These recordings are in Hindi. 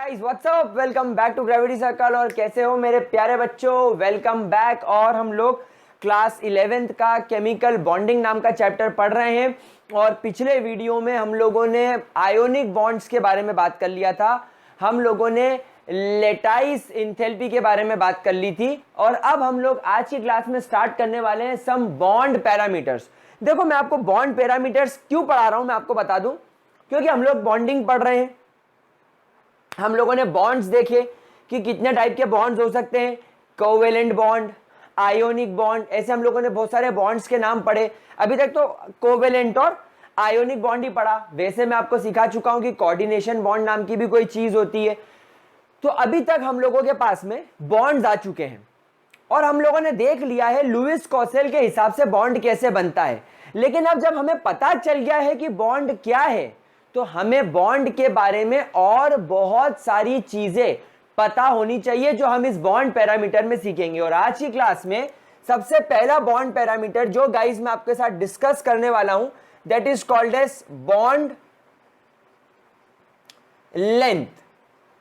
Guys what's up, welcome back to Gravity Circle. और कैसे हो मेरे प्यारे बच्चों, वेलकम बैक। और हम लोग क्लास 11th का केमिकल बॉन्डिंग नाम का चैप्टर पढ़ रहे हैं। और पिछले वीडियो में हम लोगों ने आयोनिक बॉन्ड्स के बारे में बात कर लिया था, हम लोगों ने लेटाइस इंथैल्पी के बारे में बात कर ली थी। और अब हम लोग आज की क्लास में स्टार्ट करने वाले हैं सम बॉन्ड पैरामीटर्स। देखो, मैं आपको बॉन्ड पैरामीटर्स क्यों पढ़ा रहा हूं मैं आपको बता दूं, क्योंकि हम लोग बॉन्डिंग पढ़ रहे हैं। हम लोगों ने बॉन्ड्स देखे कि कितने टाइप के बॉन्ड्स हो सकते हैं, कोवेलेंट बॉन्ड, आयोनिक बॉन्ड, ऐसे हम लोगों ने बहुत सारे बॉन्ड्स के नाम पढ़े। अभी तक तो कोवेलेंट और आयोनिक बॉन्ड ही पढ़ा। वैसे मैं आपको सिखा चुका हूं कि कोऑर्डिनेशन बॉन्ड नाम की भी कोई चीज होती है। तो अभी तक हम लोगों के पास में बॉन्ड्स आ चुके हैं और हम लोगों ने देख लिया है लुईस कॉसेल के हिसाब से बॉन्ड कैसे बनता है। लेकिन अब जब हमें पता चल गया है कि बॉन्ड क्या है, तो हमें बॉन्ड के बारे में और बहुत सारी चीजें पता होनी चाहिए जो हम इस बॉन्ड पैरामीटर में सीखेंगे। और आज की क्लास में सबसे पहला बॉन्ड पैरामीटर जो गाइस मैं आपके साथ डिस्कस करने वाला हूं, that is called as bond length.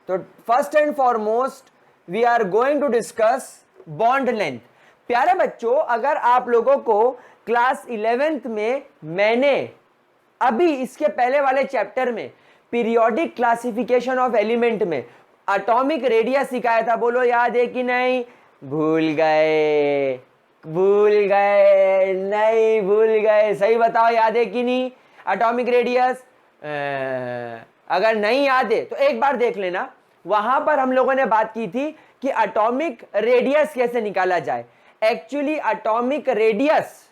तो first and foremost we are going to discuss bond length. प्यारे बच्चों, अगर आप लोगों को क्लास 11th में मैंने अभी इसके पहले वाले चैप्टर में पीरियोडिक क्लासिफिकेशन ऑफ एलिमेंट में एटॉमिक रेडियस सिखाया था, बोलो याद है कि नहीं? भूल गए? नहीं भूल गए? सही बताओ, याद है कि नहीं एटॉमिक रेडियस? अगर नहीं याद है तो एक बार देख लेना। वहां पर हम लोगों ने बात की थी कि एटॉमिक रेडियस कैसे निकाला जाए। एक्चुअली एटॉमिक रेडियस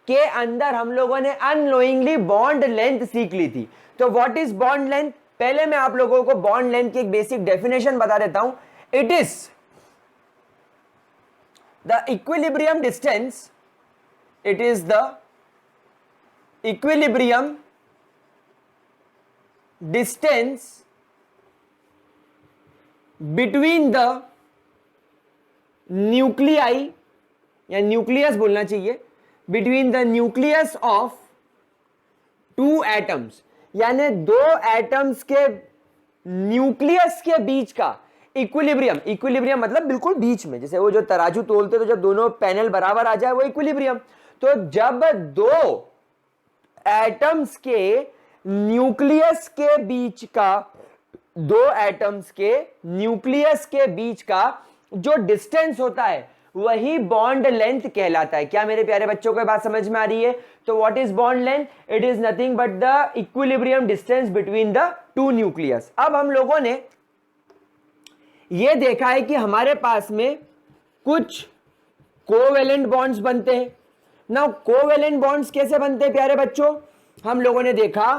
के अंदर हम लोगों ने अननोइंगली बॉन्ड लेंथ सीख ली थी। तो व्हाट इज बॉन्ड लेंथ? पहले मैं आप लोगों को बॉन्ड लेंथ की एक बेसिक डेफिनेशन बता देता हूं। It is the equilibrium distance, it is the equilibrium distance between the nuclei, या न्यूक्लियस बोलना चाहिए, between the nucleus of two atoms, यानी दो एटम्स के न्यूक्लियस के बीच का इक्विलिब्रियम। इक्विलिब्रियम मतलब बिल्कुल बीच में, जैसे वो जो तराजू तोलते तो जब दोनों पैनल बराबर आ जाए वो इक्विलिब्रियम। तो जब दो एटम्स के न्यूक्लियस के बीच का, दो एटम्स के न्यूक्लियस के बीच का जो डिस्टेंस होता है वही बॉन्ड लेंथ कहलाता है। क्या मेरे प्यारे बच्चों को बात समझ में आ रही है? तो what is bond length? It is nothing but the equilibrium distance between the two nucleus. अब हम लोगों ने यह देखा है कि हमारे पास में कुछ कोवेलेंट बॉन्ड्स बनते हैं। नाउ कोवेलेंट बॉन्ड्स कैसे बनते हैं प्यारे बच्चों? हम लोगों ने देखा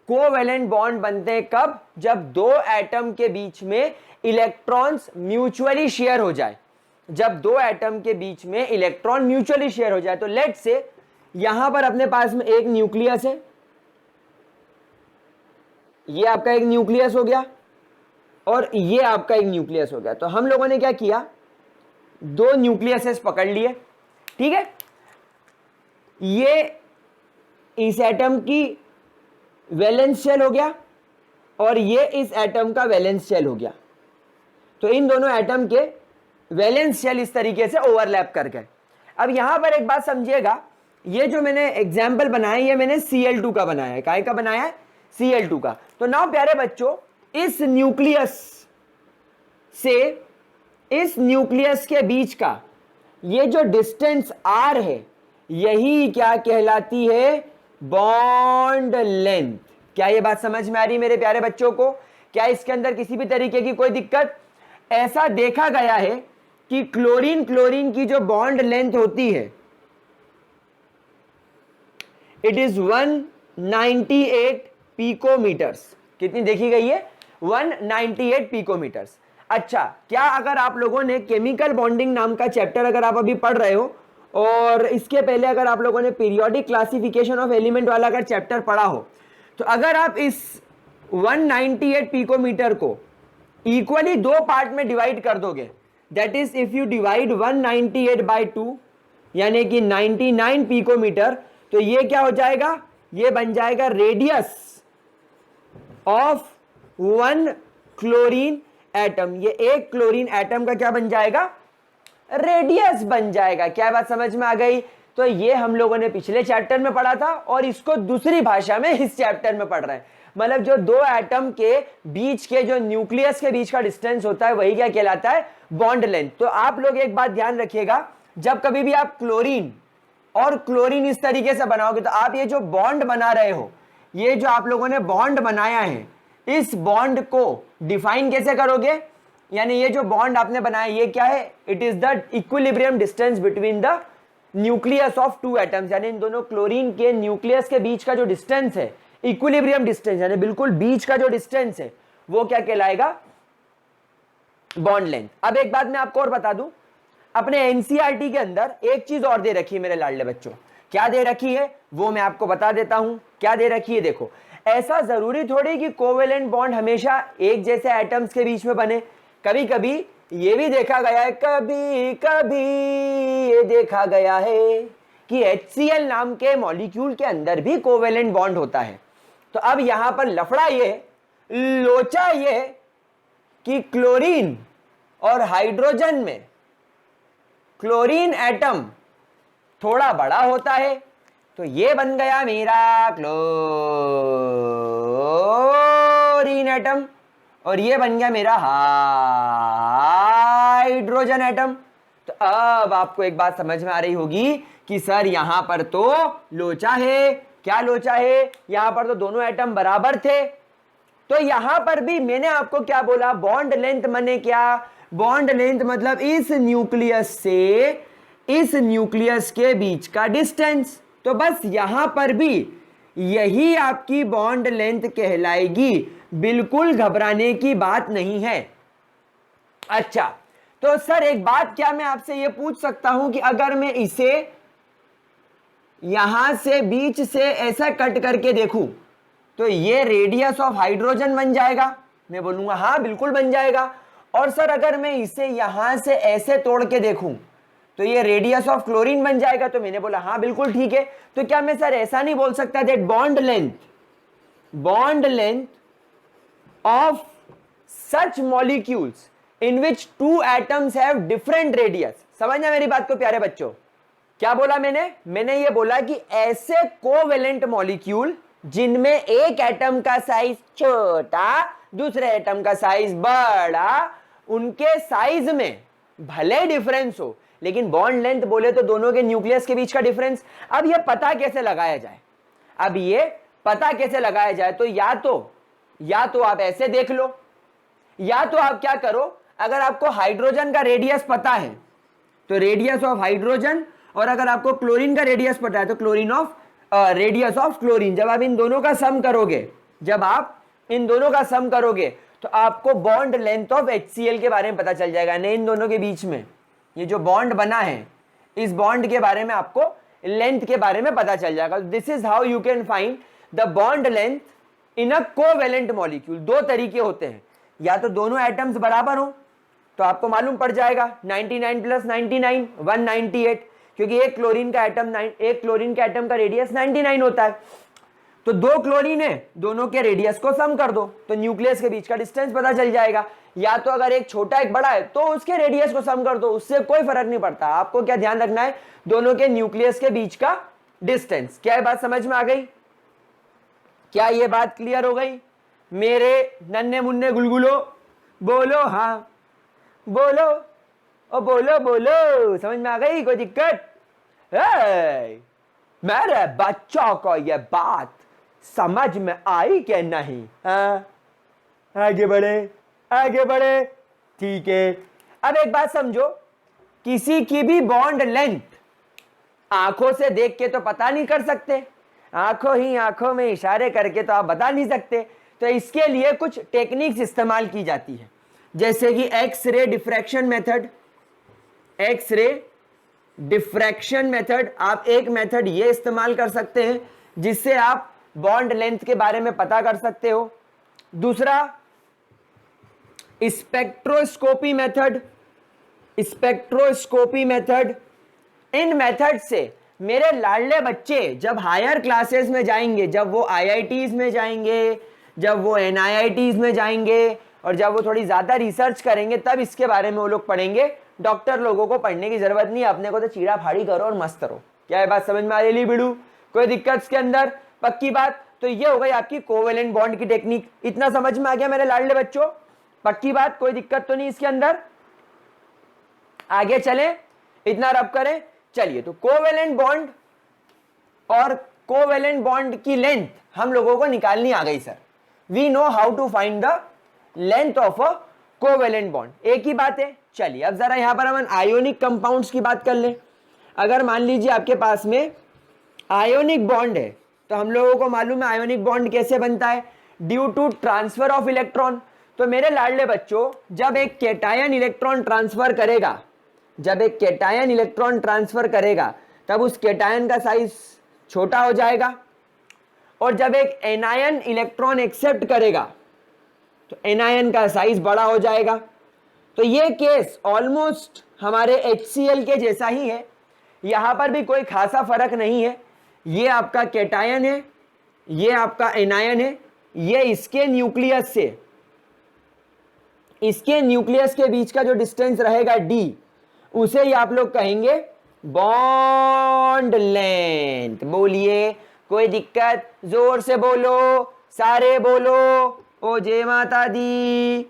कोवेलेंट बॉन्ड बनते हैं कब? जब दो एटम के बीच में इलेक्ट्रॉन्स म्यूचुअली शेयर हो जाए। जब दो एटम के बीच में इलेक्ट्रॉन म्यूचुअली शेयर हो जाए। तो लेट्स से यहां पर अपने पास में एक न्यूक्लियस है, ये आपका एक न्यूक्लियस हो गया और ये आपका एक न्यूक्लियस हो गया। तो हम लोगों ने क्या किया, दो न्यूक्लियसेस पकड़ लिए, ठीक है। ये इस एटम की वैलेंस शेल हो गया और ये इस एटम का वैलेंस शेल हो गया। तो इन दोनों एटम के वैलेंस शेल इस तरीके से ओवरलैप कर गए। अब यहां पर एक बात समझिएगा, ये जो मैंने एग्जाम्पल बनाया ये मैंने Cl2 का बनाया है। काय का बनाया है? Cl2 का। तो नाउ प्यारे बच्चों, इस न्यूक्लियस से इस न्यूक्लियस के बीच का ये जो डिस्टेंस r है, यही क्या कहलाती है? Bond length. क्या ये बात समझ में आ रही मेरे प्यारे बच्चों को? क्या इसके अंदर किसी भी तरीके की कोई दिक्कत? ऐसा देखा गया है कि क्लोरीन की जो बॉन्ड लेंथ होती है, इट इज 198 पिकोमीटर्स। कितनी देखी गई है? 198 पिकोमीटर्स। अच्छा, क्या अगर आप लोगों ने केमिकल बॉन्डिंग नाम का चैप्टर अगर आप अभी पढ़ रहे हो और इसके पहले अगर आप लोगों ने पीरियोडिक क्लासिफिकेशन ऑफ एलिमेंट वाला अगर चैप्टर पढ़ा हो, तो अगर आप इस 198 पिकोमीटर को इक्वली दो पार्ट में डिवाइड कर दोगे, that is if you divide 198 by 2 यानी कि 99 पिकोमीटर, तो ये क्या हो जाएगा? ये बन जाएगा radius of one chlorine atom, ये एक क्लोरीन एटम का क्या बन जाएगा, रेडियस बन जाएगा। क्या बात समझ में आ गई? तो ये हम लोगों ने पिछले चैप्टर में पढ़ा था और इसको दूसरी भाषा में इस चैप्टर में पढ़ रहे हैं। मतलब जो दो एटम के बीच के, जो न्यूक्लियस के बीच का डिस्टेंस होता है, वही क्या कहलाता है, बॉन्ड लेंथ। तो आप लोग एक बात ध्यान रखिएगा, जब कभी भी आप क्लोरीन और क्लोरीन इस तरीके से बनाओगे तो आप ये जो बॉन्ड बना रहे हो, ये जो आप लोगों ने बॉन्ड बनाया है, इस बॉन्ड को डिफाइन कैसे करोगे? यानी ये जो बॉन्ड आपने बनाया ये क्या है, it is the equilibrium distance between the nucleus of two atoms. यानी इन दोनों क्लोरीन के न्यूक्लियस के बीच का जो डिस्टेंस है, इक्विलिब्रियम डिस्टेंस, यानी बिल्कुल बीच का जो डिस्टेंस है, वो क्या कहलाएगा, बॉन्ड लेंथ। अब एक बात मैं आपको और बता दूं, अपने एनसीईआरटी के अंदर एक चीज और दे रखी है मेरे लाडले बच्चों। क्या दे रखी है वो मैं आपको बता देता हूं। क्या दे रखी है, देखो, ऐसा जरूरी थोड़ी कि कोवेलेंट बॉन्ड हमेशा एक जैसे एटम्स के बीच में बने। कभी कभी ये भी देखा गया है, कभी कभी ये देखा गया है कि HCl नाम के मॉलिक्यूल के अंदर भी कोवेलेंट बॉन्ड होता है। तो अब यहां पर लफड़ा ये, लोचा ये कि क्लोरीन और हाइड्रोजन में क्लोरीन एटम थोड़ा बड़ा होता है, तो ये बन गया मेरा क्लोरीन एटम और ये बन गया मेरा हाइड्रोजन एटम। तो अब आपको एक बात समझ में आ रही होगी कि सर यहां पर तो लोचा है। क्या लोचा है? यहां पर तो दोनों एटम बराबर थे। तो यहां पर भी मैंने आपको क्या बोला, बॉन्ड लेंथ माने क्या, बॉन्ड लेंथ मतलब इस न्यूक्लियस से इस न्यूक्लियस के बीच का डिस्टेंस। तो बस यहां पर भी यही आपकी बॉन्ड लेंथ कहलाएगी, बिल्कुल घबराने की बात नहीं है। अच्छा, तो सर एक बात क्या मैं आपसे यह पूछ सकता हूं कि अगर मैं इसे यहां से बीच से ऐसा कट करके देखूं तो ये रेडियस ऑफ हाइड्रोजन बन जाएगा? मैं बोलूंगा हाँ बिल्कुल बन जाएगा। और सर अगर मैं इसे यहां से ऐसे तोड़ के देखूं तो ये रेडियस ऑफ क्लोरीन बन जाएगा? तो मैंने बोला हाँ बिल्कुल ठीक है। तो क्या मैं सर ऐसा नहीं बोल सकता that bond length of such molecules in which two atoms have different radius? समझना मेरी बात को प्यारे बच्चों। क्या बोला मैंने ये बोला कि ऐसे कोवेलेंट मॉलिक्यूल जिनमें एक एटम का साइज छोटा, दूसरे एटम का साइज बड़ा, उनके साइज में भले डिफरेंस हो लेकिन बॉन्ड लेंथ बोले तो दोनों के न्यूक्लियस के बीच का डिफरेंस। अब ये पता कैसे लगाया जाए? तो या तो आप ऐसे देख लो, या तो आप क्या करो, अगर आपको हाइड्रोजन का रेडियस पता है तो रेडियस ऑफ हाइड्रोजन, और अगर आपको क्लोरीन का रेडियस पता है तो रेडियस ऑफ क्लोरीन। जब आप इन दोनों का सम करोगे तो आपको बॉन्ड लेंथ ऑफ HCl के बारे में पता चल जाएगा। नहीं, इन दोनों के बीच में ये जो बॉन्ड बना है, इस बॉन्ड के बारे में आपको लेंथ के बारे में पता चल जाएगा। This is how you can find the bond length in a covalent molecule. दो तरीके होते हैं, या तो दोनों एटम्स बराबर हो तो आपको मालूम पड़ जाएगा 99 + 99 198, क्योंकि एक क्लोरीन का एटम का रेडियस 99 होता है। तो दो क्लोरीन है, दोनों के रेडियस को सम कर दो तो न्यूक्लियस के बीच का डिस्टेंस पता चल जाएगा। या तो अगर एक छोटा एक बड़ा है तो उसके रेडियस को सम कर दो, उससे कोई फर्क नहीं पड़ता। आपको क्या ध्यान रखना है, दोनों के न्यूक्लियस के बीच का डिस्टेंस। क्या ये बात समझ में आ गई? क्या ये बात क्लियर हो गई मेरे नन्हे मुन्ने गुलगुलो? बोलो हाँ, बोलो ओ बोलो, समझ में आ गई? कोई दिक्कत? मेरे बच्चों को ये बात समझ में आई कि नहीं? हाँ, आगे बढ़े, ठीक है। अब एक बात समझो, किसी की भी बॉन्ड लेंथ आंखों से देख के तो पता नहीं कर सकते, आंखों में इशारे करके तो आप बता नहीं सकते। तो इसके लिए कुछ टेक्निक्स इस्तेमाल की जाती है, जैसे कि एक्स-रे डिफ्रैक्शन मेथड। आप एक मेथड ये इस्तेमाल कर सकते हैं जिससे आप बॉन्ड लेंथ के बारे में पता कर सकते हो। दूसरा स्पेक्ट्रोस्कोपी मेथड। इन मेथड से मेरे लाडले बच्चे जब हायर क्लासेस में जाएंगे, जब वो IITs में जाएंगे, जब वो NIITs में जाएंगे, और जब वो थोड़ी ज्यादा रिसर्च करेंगे तब इसके बारे में वो लोग पढ़ेंगे। डॉक्टर लोगों को पढ़ने की जरूरत नहीं है, अपने को तो चीड़ा फाड़ी करो और मस्त रहो। क्या है बात समझ में आ रही बिड़ू? कोई दिक्कत इसके अंदर? पक्की बात। तो ये हो गई आपकी कोवेलेंट बॉन्ड की टेक्निक। इतना समझ में आ गया मेरे लाडले बच्चों? पक्की बात, कोई दिक्कत तो नहीं इसके अंदर? आगे चले, इतना रब करें। चलिए, तो कोवेलेंट बॉन्ड और कोवेलेंट बॉन्ड की लेंथ हम लोगों को निकालनी आ गई sir. We know how to find the length of a covalent bond. एक ही बात है। चलिए अब जरा यहां पर हम आयोनिक कंपाउंड्स की बात कर लें। अगर मान लीजिए आपके पास में आयोनिक बॉन्ड है, तो हम लोगों को मालूम है आयोनिक बॉन्ड कैसे बनता है, due to transfer of electron. तो मेरे लाडले बच्चों, जब एक कैटायन इलेक्ट्रॉन ट्रांसफर करेगा, जब एक कैटायन इलेक्ट्रॉन ट्रांसफर करेगा, तब उस कैटायन का साइज छोटा हो जाएगा, और जब एक एनायन इलेक्ट्रॉन एक्सेप्ट करेगा तो एनायन का साइज बड़ा हो जाएगा। तो ये केस ऑलमोस्ट हमारे HCl के जैसा ही है। यहां पर भी कोई खासा फर्क नहीं है। ये आपका कैटायन है, ये आपका एनायन है, ये इसके न्यूक्लियस से, इसके न्यूक्लियस के बीच का जो डिस्टेंस रहेगा d, उसे ही आप लोग कहेंगे बॉन्ड लेंथ। बोलिए, कोई दिक्कत? जोर से बोलो, सारे बोलो, ओ जय माता दी।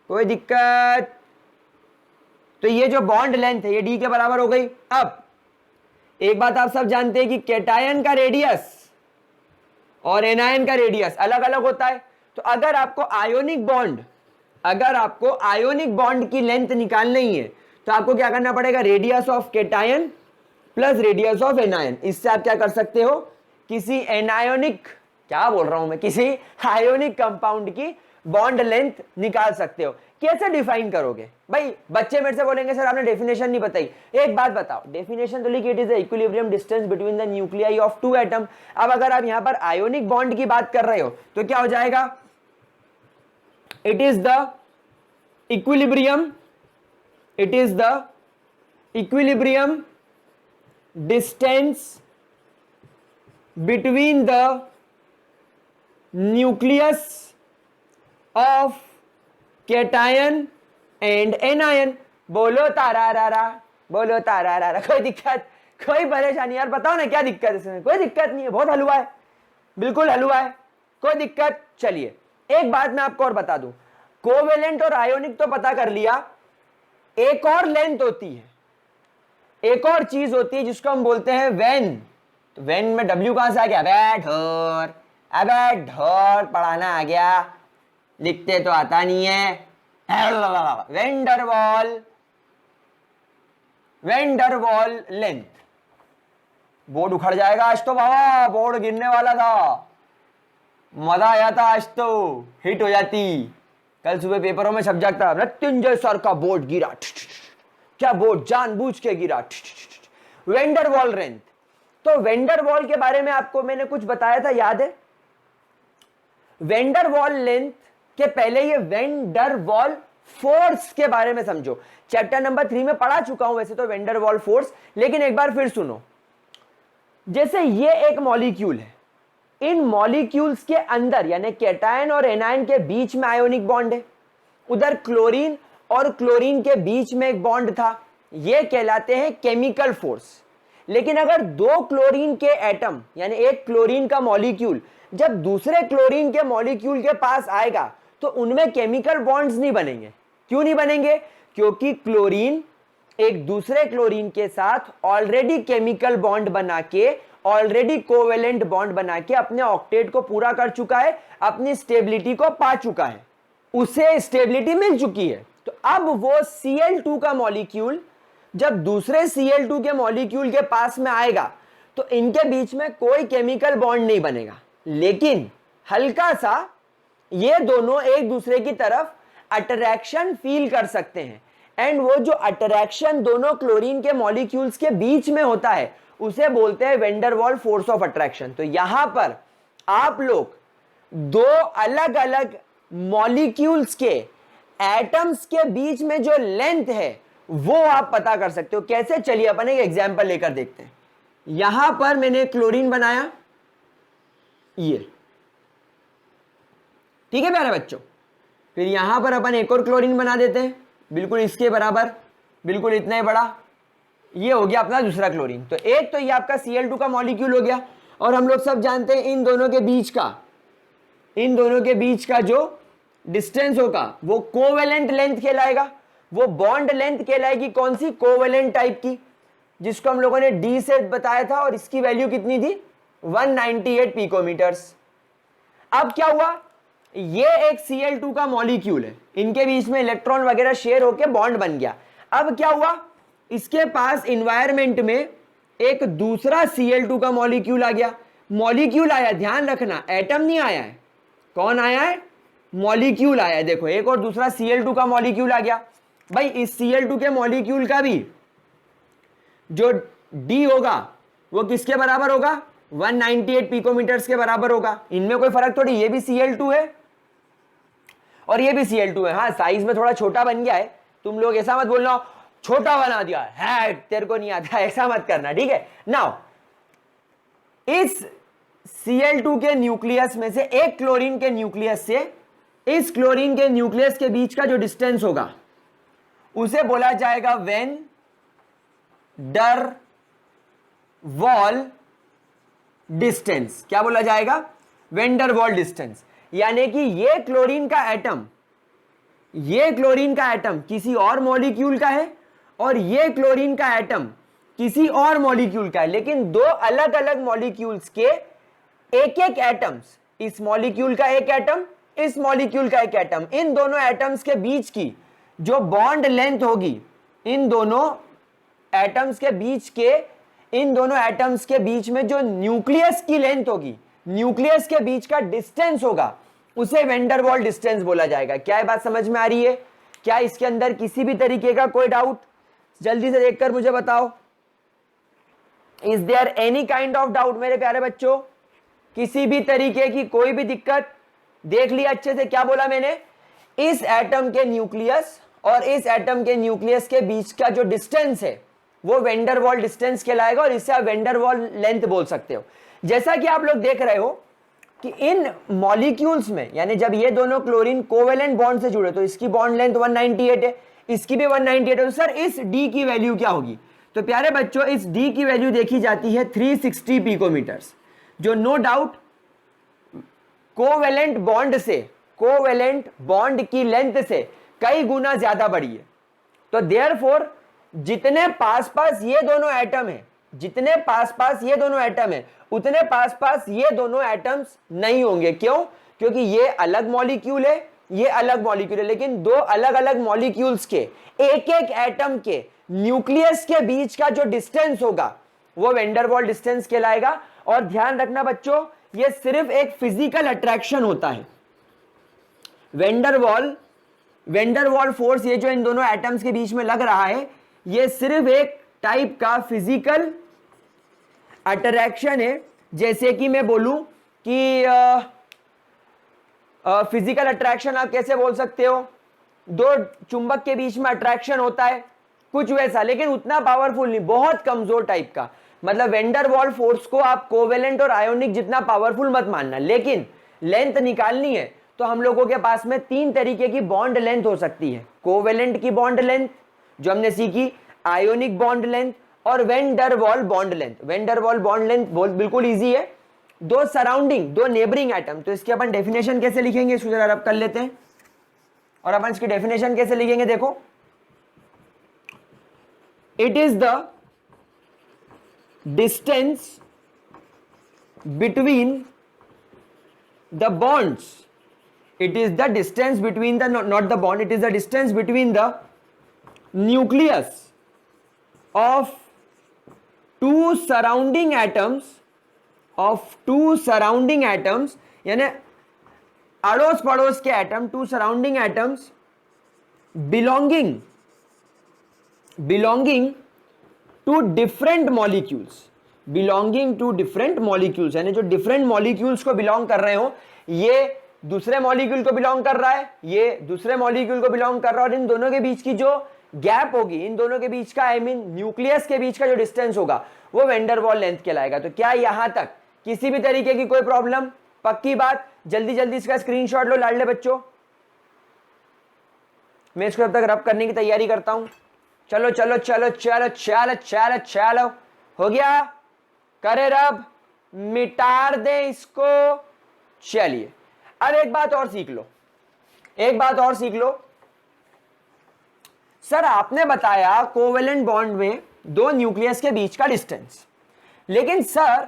कोई दिक्कत? तो ये जो बॉन्ड लेंथ है ये d के बराबर हो गई। अब एक बात आप सब जानते हैं कि कैटायन का रेडियस और एनायन का रेडियस अलग अलग होता है। तो अगर आपको आयोनिक बॉन्ड, अगर आपको आयोनिक बॉन्ड की लेंथ निकालनी है, तो आपको क्या करना पड़ेगा? Radius of cation plus radius of anion. इससे आप क्या कर सकते हो? किसी एनायोनिक, क्या बोल रहा हूं मैं, किसी आयोनिक कंपाउंड की बॉन्ड लेंथ निकाल सकते हो। कैसे डिफाइन करोगे भाई? बच्चे मेरे से बोलेंगे सर आपने डेफिनेशन नहीं बताई। एक बात बताओ, डेफिनेशन तो लिखी, it is the equilibrium distance between the nuclei of two atom. अब अगर आप यहां पर आयोनिक बॉन्ड की बात कर रहे हो तो क्या हो जाएगा? It is the equilibrium, it is the equilibrium distance between the nucleus of cation and anion। बोलो तारा रारा, बोलो तारा रारा। कोई दिक्कत, कोई परेशानी? यार बताओ ना क्या दिक्कत है इसमें? कोई दिक्कत नहीं है, बहुत हलवा है, बिल्कुल हलवा है, कोई दिक्कत? चलिए एक बात मैं आपको और बता दूं, कोवेलेंट और आयोनिक तो पता कर लिया, एक और लेंथ होती है, एक और चीज होती है जिसको हम बोलते हैं वेन। तो वेन में W कहां से आ गया? ढोर। अबे ढोर पढ़ाना आ गया, लिखते तो आता नहीं है। Van der Waals, Van der Waals length. बोर्ड उखड़ जाएगा आज तो बाबा, बोर्ड गिरने वाला था, मजा आया था आज तो, हिट हो जाती। कल सुबह पेपरों में छप जाता, मृत्युंजय सर का बोर्ड गिरा। क्या बोर्ड? जानबूझ के गिरा। Van der Waals length. तो वेंडरवॉल के बारे में आपको मैंने कुछ बताया था, याद है? वेंडरवॉल लेंथ के पहले ये वेंडरवॉल फोर्स के बारे में समझो। चैप्टर नंबर 3 में पढ़ा चुका हूं वैसे तो वेंडरवॉल फोर्स, लेकिन एक बार फिर सुनो। जैसे ये एक मॉलिक्यूल है, इन मॉलिक्यूल्स के अंदर यानी कैटायन और एनायन के बीच में आयोनिक बॉन्ड है। उधर क्लोरीन और क्लोरीन के बीच में एक बॉन्ड था, ये कहलाते हैं केमिकल फोर्स। लेकिन अगर दो क्लोरीन के एटम यानी एक क्लोरीन का मॉलिक्यूल जब दूसरे क्लोरीन के मॉलिक्यूल के पास आएगा तो उनमें केमिकल बॉन्ड्स नहीं बनेंगे। क्यों नहीं बनेंगे? क्योंकि क्लोरीन एक दूसरे क्लोरीन के साथ ऑलरेडी केमिकल बॉन्ड बना के, ऑलरेडी कोवेलेंट बॉन्ड बना के अपने ऑक्टेट को पूरा कर चुका है, अपनी स्टेबिलिटी को पा चुका है, उसे स्टेबिलिटी मिल चुकी है। तो अब वो Cl2 का मॉलिक्यूल जब दूसरे Cl2 के मॉलिक्यूल के पास में आएगा तो इनके बीच में कोई केमिकल बॉन्ड नहीं बनेगा, लेकिन हल्का सा ये दोनों एक दूसरे की तरफ अट्रैक्शन फील कर सकते हैं। एंड वो जो अट्रैक्शन दोनों क्लोरीन के मॉलिक्यूल्स के बीच में होता है उसे बोलते हैं वेंडरवॉल फोर्स ऑफ अट्रैक्शन। तो यहां पर आप लोग दो अलग अलग मॉलिक्यूल्स के एटम्स के बीच में जो लेंथ है वो आप पता कर सकते हो। कैसे? चलिए अपन एक एग्जांपल लेकर देखते हैं। यहां पर मैंने क्लोरीन बनाया, ये ठीक है प्यारे बच्चों, फिर यहां पर अपन एक और क्लोरीन बना देते हैं, बिल्कुल इसके बराबर, बिल्कुल इतना ही बड़ा। ये हो गया अपना दूसरा क्लोरीन। तो एक तो ये आपका Cl2 का मॉलिक्यूल हो गया। और हम लोग सब जानते हैं इन दोनों के बीच का जो डिस्टेंस होगा वो कोवेलेंट लेंथ कहलाएगा, वो बॉन्ड लेंथ कहलाएगी। कौन सी? कोवेलेंट टाइप की, जिसको हम लोगों ने D से बताया था, और इसकी वैल्यू कितनी थी? 198 पिकोमीटर्स। अब क्या हुआ, ये एक Cl2 का मॉलिक्यूल है, इनके बीच में इलेक्ट्रॉन वगैरह शेयर होकर बॉन्ड बन गया। अब क्या हुआ, इसके पास इन्वायरमेंट में एक दूसरा Cl2 का मॉलिक्यूल आ गया। मॉलिक्यूल आया, ध्यान रखना, एटम नहीं आया है। कौन आया है? मॉलिक्यूल आया है। देखो एक और दूसरा Cl2 का मॉलिक्यूल आ गया। भाई इस Cl2 के मॉलिक्यूल का भी जो D होगा वो किसके बराबर होगा? 198 पिकोमीटर्स के बराबर होगा। इनमें कोई फर्क थोड़ी, ये भी Cl2 है और ये भी Cl2 है। हाँ, साइज में थोड़ा छोटा बन गया है। तुम लोग ऐसा मत बोलना छोटा बना दिया है, तेरे को नहीं आता, ऐसा मत करना, ठीक है। नाउ इस Cl2 के न्यूक्लियस में से एक क्लोरीन के न्यूक्लियस से इस क्लोरीन के न्यूक्लियस के बीच का जो डिस्टेंस होगा उसे बोला जाएगा वेन डर वॉल डिस्टेंस। क्या बोला जाएगा? वेन डर वॉल डिस्टेंस। यानी कि ये क्लोरीन का एटम किसी और मॉलिक्यूल का है और ये क्लोरीन का एटम किसी और मॉलिक्यूल का है, लेकिन दो अलग अलग मॉलिक्यूल्स के एक एक एटम्स, इस मॉलिक्यूल का एक एटम, इस मॉलिक्यूल का एक एटम, इन दोनों एटम्स के बीच की जो बॉन्ड लेंथ होगी, इन दोनों एटम्स के बीच में जो न्यूक्लियस की लेंथ होगी, न्यूक्लियस के बीच का डिस्टेंस होगा, उसे वेन डर वॉल डिस्टेंस बोला जाएगा। क्या ये बात समझ में आ रही है? क्या इसके अंदर किसी भी तरीके का कोई डाउट? जल्दी से देखकर मुझे बताओ, is there any kind of doubt मेरे प्यारे बच्चों? किसी भी तरीके की कोई भी दिक्कत? देख लिया अच्छे से क्या बोला मैंने? इस एटम के न्यूक्लियस और इस एटम के न्यूक्लियस के बीच का जो डिस्टेंस है वो वेन डर वॉल डिस्टेंस कहलाएगा, और इसे आप वेन डर वॉल लेंथ बोल सकते हो। जैसा कि आप लोग देख रहे हो कि इन मॉलिक्यूल्स में, यानी जब ये दोनों क्लोरीन कोवेलेंट बॉन्ड से जुड़े तो इसकी बॉन्ड लेंथ 198 है, इसकी भी 198 है। तो सर इस D की वैल्यू क्या होगी? तो प्यारे बच्चों इस D की वैल्यू देखी जाती है 360 पिकोमीटर्स, जो नो डाउट कोवेलेंट बॉन्ड की लेंथ से कई गुना ज्यादा बड़ी है। तो देयरफॉर जितने पास पास ये दोनों एटम है, उतने पास पास ये दोनों एटम्स नहीं होंगे। क्यों? क्योंकि ये अलग मॉलिक्यूल है, ये अलग मॉलिक्यूल है, लेकिन दो अलग अलग मॉलिक्यूल्स के एक एक एटम के न्यूक्लियस के बीच का जो डिस्टेंस होगा वो वेन डर वॉल डिस्टेंस कहलाएगा। और ध्यान रखना बच्चों, ये सिर्फ एक फिजिकल अट्रैक्शन होता है। वेन डर वॉल फोर्स, ये जो इन दोनों एटम्स के बीच में लग रहा है, ये सिर्फ एक टाइप का फिजिकल अट्रैक्शन है। जैसे कि मैं बोलूं कि फिजिकल अट्रैक्शन आप कैसे बोल सकते हो? दो चुंबक के बीच में अट्रैक्शन होता है, कुछ वैसा, लेकिन उतना पावरफुल नहीं, बहुत कमजोर टाइप का। मतलब वेन डर वॉल फोर्स को आप कोवेलेंट और आयोनिक जितना पावरफुल मत मानना, लेकिन लेंथ निकालनी है तो हम लोगों के पास में तीन तरीके की बॉन्ड लेंथ हो सकती है। कोवेलेंट की बॉन्ड लेंथ जो हमने सीखी, आयोनिक बॉन्ड लेंथ, और वेन डर वॉल बॉन्ड लेंथ। वेन डर वॉल बॉन्ड लेंथ बिल्कुल इजी है, दो नेबरिंग एटम। तो इसके अपन डेफिनेशन कैसे लिखेंगे, इसको जरा रब कर लेते हैं। और अपन इसकी डेफिनेशन कैसे लिखेंगे, देखो, it is the distance between the bonds, it is the distance between the not the bond, it is the distance between the nucleus of two surrounding atoms यानी अड़ोस पड़ोस के atom, two surrounding atoms belonging to different molecules, यानी जो डिफरेंट मॉलिक्यूल्स को बिलोंग कर रहे हो, ये दूसरे मॉलिक्यूल को बिलोंग कर रहा है, ये दूसरे मॉलिक्यूल को बिलोंग कर रहा है, और इन दोनों के बीच की जो गैप होगी, इन दोनों के बीच का न्यूक्लियस के बीच का जो डिस्टेंस होगा वो वेन डर वॉल लेंथ कहलाएगा। तो क्या यहां तक किसी भी तरीके की कोई प्रॉब्लम? पक्की बात। जल्दी जल्दी इसका स्क्रीनशॉट लो लाडले बच्चों। मैं इसको जब तक रब करने की तैयारी करता हूं। चलो चलो चलो चलो चलो चलो चलो, हो गया, करे रब, मिटार दे इसको। चलिए अब एक बात और सीख लो, एक बात और सीख लो। सर आपने बताया कोवेलेंट बॉन्ड में दो न्यूक्लियस के बीच का डिस्टेंस, लेकिन सर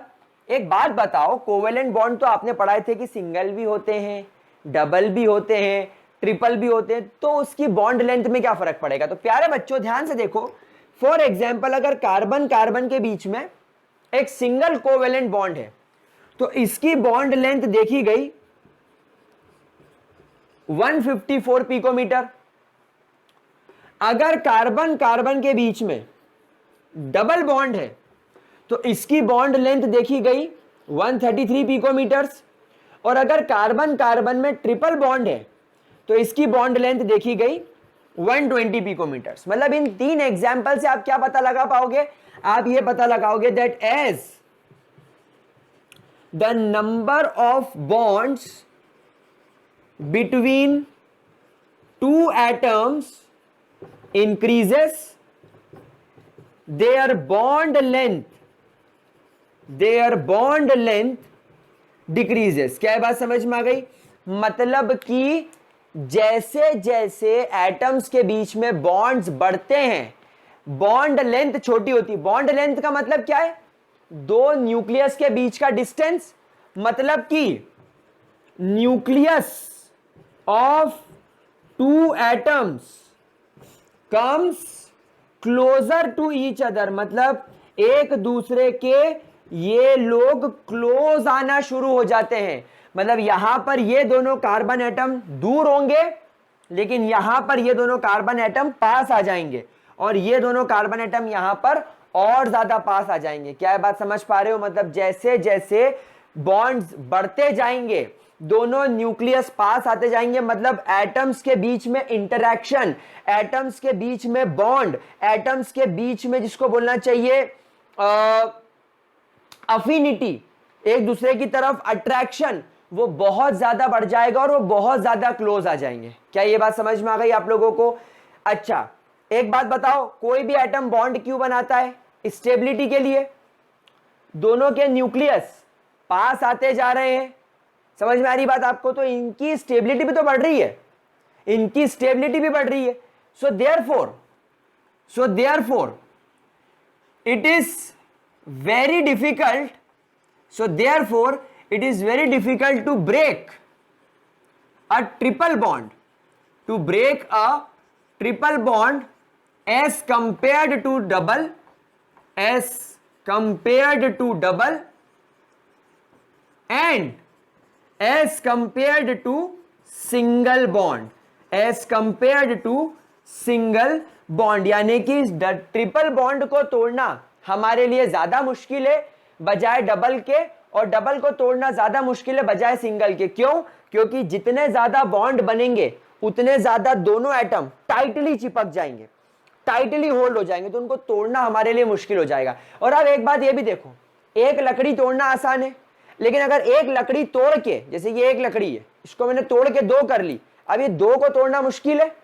एक बात बताओ, कोवेलेंट बॉन्ड तो आपने पढ़ाए थे कि सिंगल भी होते हैं, डबल भी होते हैं, ट्रिपल भी होते हैं, तो उसकी बॉन्ड लेंथ में क्या फर्क पड़ेगा? तो प्यारे बच्चों ध्यान से देखो, फॉर एग्जाम्पल अगर कार्बन कार्बन के बीच में एक सिंगल कोवेलेंट बॉन्ड है तो इसकी बॉन्ड लेंथ देखी गई 154 पिकोमीटर। अगर कार्बन कार्बन के बीच में डबल बॉन्ड है तो इसकी बॉन्ड लेंथ देखी गई 133 पिकोमीटर्स, और अगर कार्बन कार्बन में ट्रिपल बॉन्ड है तो इसकी बॉन्ड लेंथ देखी गई 120 पिकोमीटर्स। मतलब इन तीन एग्जाम्पल से आप क्या पता लगा पाओगे? आप ये पता लगाओगे that as the number of bonds between two atoms increases, their bond length decreases। क्या बात समझ में आ गई? मतलब कि जैसे जैसे एटम्स के बीच में बॉन्ड्स बढ़ते हैं बॉन्ड लेंथ छोटी होती है। बॉन्ड लेंथ का मतलब क्या है? दो न्यूक्लियस के बीच का डिस्टेंस। मतलब कि nucleus of two atoms comes closer to each other, मतलब एक दूसरे के ये लोग क्लोज आना शुरू हो जाते हैं। मतलब यहां पर ये दोनों कार्बन एटम दूर होंगे, लेकिन यहां पर ये दोनों कार्बन एटम पास आ जाएंगे, और ये दोनों कार्बन एटम यहां पर और ज्यादा पास आ जाएंगे। क्या बात समझ पा रहे हो? मतलब जैसे जैसे बॉन्ड्स बढ़ते जाएंगे दोनों न्यूक्लियस पास आते जाएंगे, मतलब एटम्स के बीच में इंटरैक्शन, एटम्स के बीच में बॉन्ड, एटम्स के बीच में जिसको बोलना चाहिए अफिनिटी, एक दूसरे की तरफ अट्रैक्शन, वो बहुत ज्यादा बढ़ जाएगा और वो बहुत ज्यादा क्लोज आ जाएंगे। क्या ये बात समझ में आ गई आप लोगों को? अच्छा एक बात बताओ, कोई भी एटम बॉन्ड क्यों बनाता है? स्टेबिलिटी के लिए। दोनों के न्यूक्लियस पास आते जा रहे हैं, समझ में आ रही बात आपको? तो इनकी स्टेबिलिटी भी तो बढ़ रही है, इनकी स्टेबिलिटी भी बढ़ रही है। So therefore it is very difficult, so therefore it is very difficult to break a triple bond, to break a triple bond as compared to double, and as compared to single bond, यानी कि ट्रिपल बॉन्ड को तोड़ना हमारे लिए ज्यादा मुश्किल है बजाय डबल के, और डबल को तोड़ना ज्यादा मुश्किल है बजाय सिंगल के। क्यों? क्योंकि जितने ज्यादा बॉन्ड बनेंगे उतने ज्यादा दोनों एटम टाइटली चिपक जाएंगे, टाइटली होल्ड हो जाएंगे, तो उनको तोड़ना हमारे लिए मुश्किल हो जाएगा। और अब एक बात ये भी देखो, एक लकड़ी तोड़ना आसान है, लेकिन अगर एक लकड़ी तोड़ के, जैसे ये एक लकड़ी है, इसको मैंने तोड़ के दो कर ली, अब ये दो को तोड़ना मुश्किल है,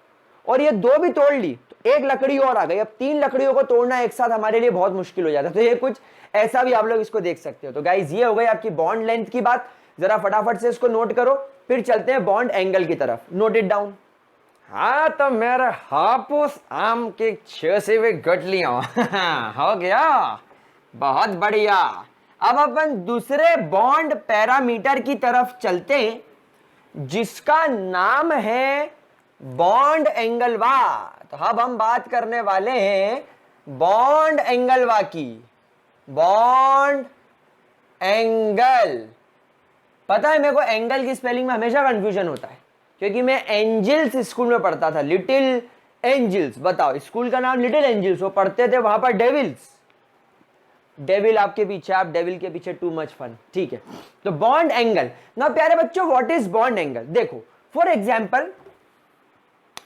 और ये दो भी तोड़ ली तो एक लकड़ी और आ गई। अब तीन लकड़ियों को तोड़ना एक साथ हमारे लिए बहुत मुश्किल हो जाता है। तो ये कुछ ऐसा भी आप लोग इसको देख सकते हो। तो गाइज ये हो गई आपकी बॉन्ड लेंथ की बात, जरा फटाफट से इसको नोट करो, फिर चलते हैं बॉन्ड एंगल की तरफ। Note it down. हाँ तो मेरे हापुस आम की छेसी भी गटलियां हो गया, बहुत बढ़िया। अब अपन दूसरे बॉन्ड पैरामीटर की तरफ चलते हैं, जिसका नाम है बॉन्ड एंगलवा। तो अब हम बात करने वाले हैं बॉन्ड एंगलवा की। बॉन्ड एंगल, पता है मेरे को एंगल की स्पेलिंग में हमेशा कंफ्यूजन होता है, क्योंकि मैं एंजल्स स्कूल में पढ़ता था, लिटिल एंजल्स। बताओ, स्कूल का नाम लिटिल एंजल्स, वो पढ़ते थे वहां पर डेविल्स। डेविल आपके पीछे, आप डेविल के पीछे, टू मच फन। ठीक है, तो बॉन्ड एंगल ना प्यारे बच्चों, व्हाट इज बॉन्ड एंगल? देखो फॉर एग्जाम्पल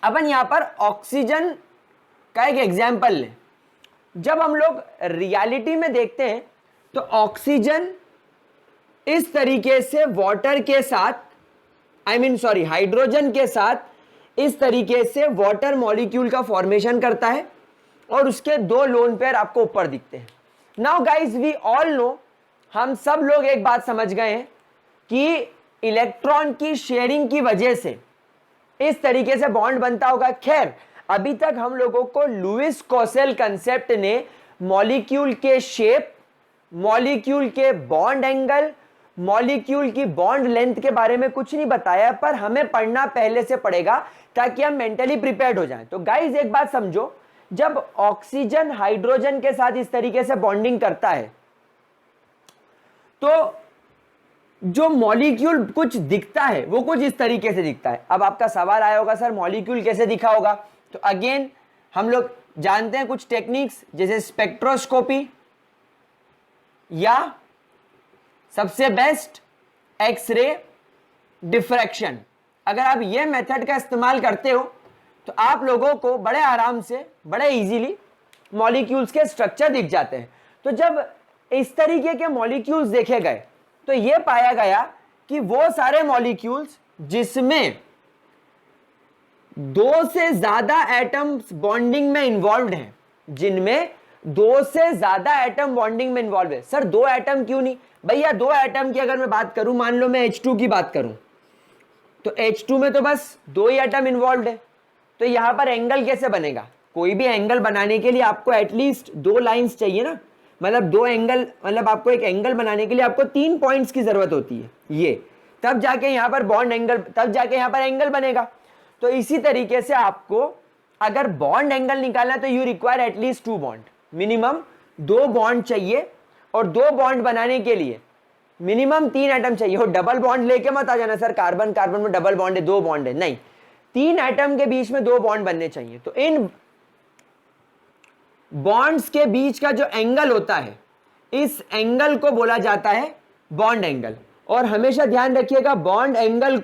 अपन यहां पर ऑक्सीजन का एक एग्जाम्पल लें। जब हम लोग रियलिटी में देखते हैं तो ऑक्सीजन इस तरीके से वाटर के साथ, हाइड्रोजन के साथ इस तरीके से वाटर मॉलिक्यूल का फॉर्मेशन करता है और उसके दो लोन पेयर आपको ऊपर दिखते हैं। Now guys we all know, हम सब लोग एक बात समझ गए हैं कि इलेक्ट्रॉन की शेयरिंग की वजह से इस तरीके से बॉन्ड बनता होगा। खैर अभी तक हम लोगों को लुईस कॉसेल कंसेप्ट ने मॉलिक्यूल के शेप, मॉलिक्यूल के बॉन्ड एंगल, मॉलिक्यूल की बॉन्ड लेंथ के बारे में कुछ नहीं बताया, पर हमें पढ़ना पहले से पड़ेगा ताकि हम मेंटली प्रिपेयर्ड हो जाएं। तो गाइस एक बात समझो, जब ऑक्सीजन हाइड्रोजन के साथ इस तरीके से बॉन्डिंग करता है तो जो मॉलिक्यूल कुछ दिखता है वो कुछ इस तरीके से दिखता है। अब आपका सवाल आया होगा सर मॉलिक्यूल कैसे दिखा होगा, तो अगेन हम लोग जानते हैं कुछ टेक्निक्स जैसे स्पेक्ट्रोस्कोपी या सबसे बेस्ट एक्सरे डिफ्रैक्शन। अगर आप ये मेथड का इस्तेमाल करते हो तो आप लोगों को बड़े आराम से, बड़े इजीली मॉलिक्यूल्स के स्ट्रक्चर दिख जाते हैं। तो जब इस तरीके के मॉलिक्यूल्स देखे गए तो यह पाया गया कि वो सारे मॉलिक्यूल्स जिसमें दो से ज्यादा एटम्स बॉन्डिंग में इन्वॉल्व हैं, जिनमें दो से ज्यादा एटम बॉन्डिंग में इन्वॉल्व है। सर दो एटम क्यों नहीं? भैया दो एटम की अगर मैं बात करूं, मान लो मैं H2 की बात करूं, तो H2 में तो बस दो ही एटम इन्वॉल्व है, तो यहां पर एंगल कैसे बनेगा? कोई भी एंगल बनाने के लिए आपको एटलीस्ट दो लाइंस चाहिए ना, मतलब दो एंगल, मतलब आपको एक एंगल बनाने के लिए आपको 3 पॉइंट्स की जरूरत होती है, ये तब जाके यहां पर बॉन्ड एंगल, तब जाके यहां पर एंगल बनेगा। तो इसी तरीके से आपको अगर बॉन्ड एंगल निकालना तो you require at least 2 bond, minimum 2 bond चाहिए, और 2 बॉन्ड बनाने के लिए मिनिमम 3 एटम चाहिए। हो डबल बॉन्ड लेके मत आ जाना सर कार्बन कार्बन में डबल बॉन्ड है, 2 बॉन्ड है, नहीं, 3 एटम के बीच में 2 बॉन्ड बनने चाहिए। तो इन बॉन्ड्स के बीच का जो एंगल होता है, इस एंगल को बोला जाता है बॉन्ड एंगल। और हमेशा ध्यान रखिएगा बॉन्ड एंगल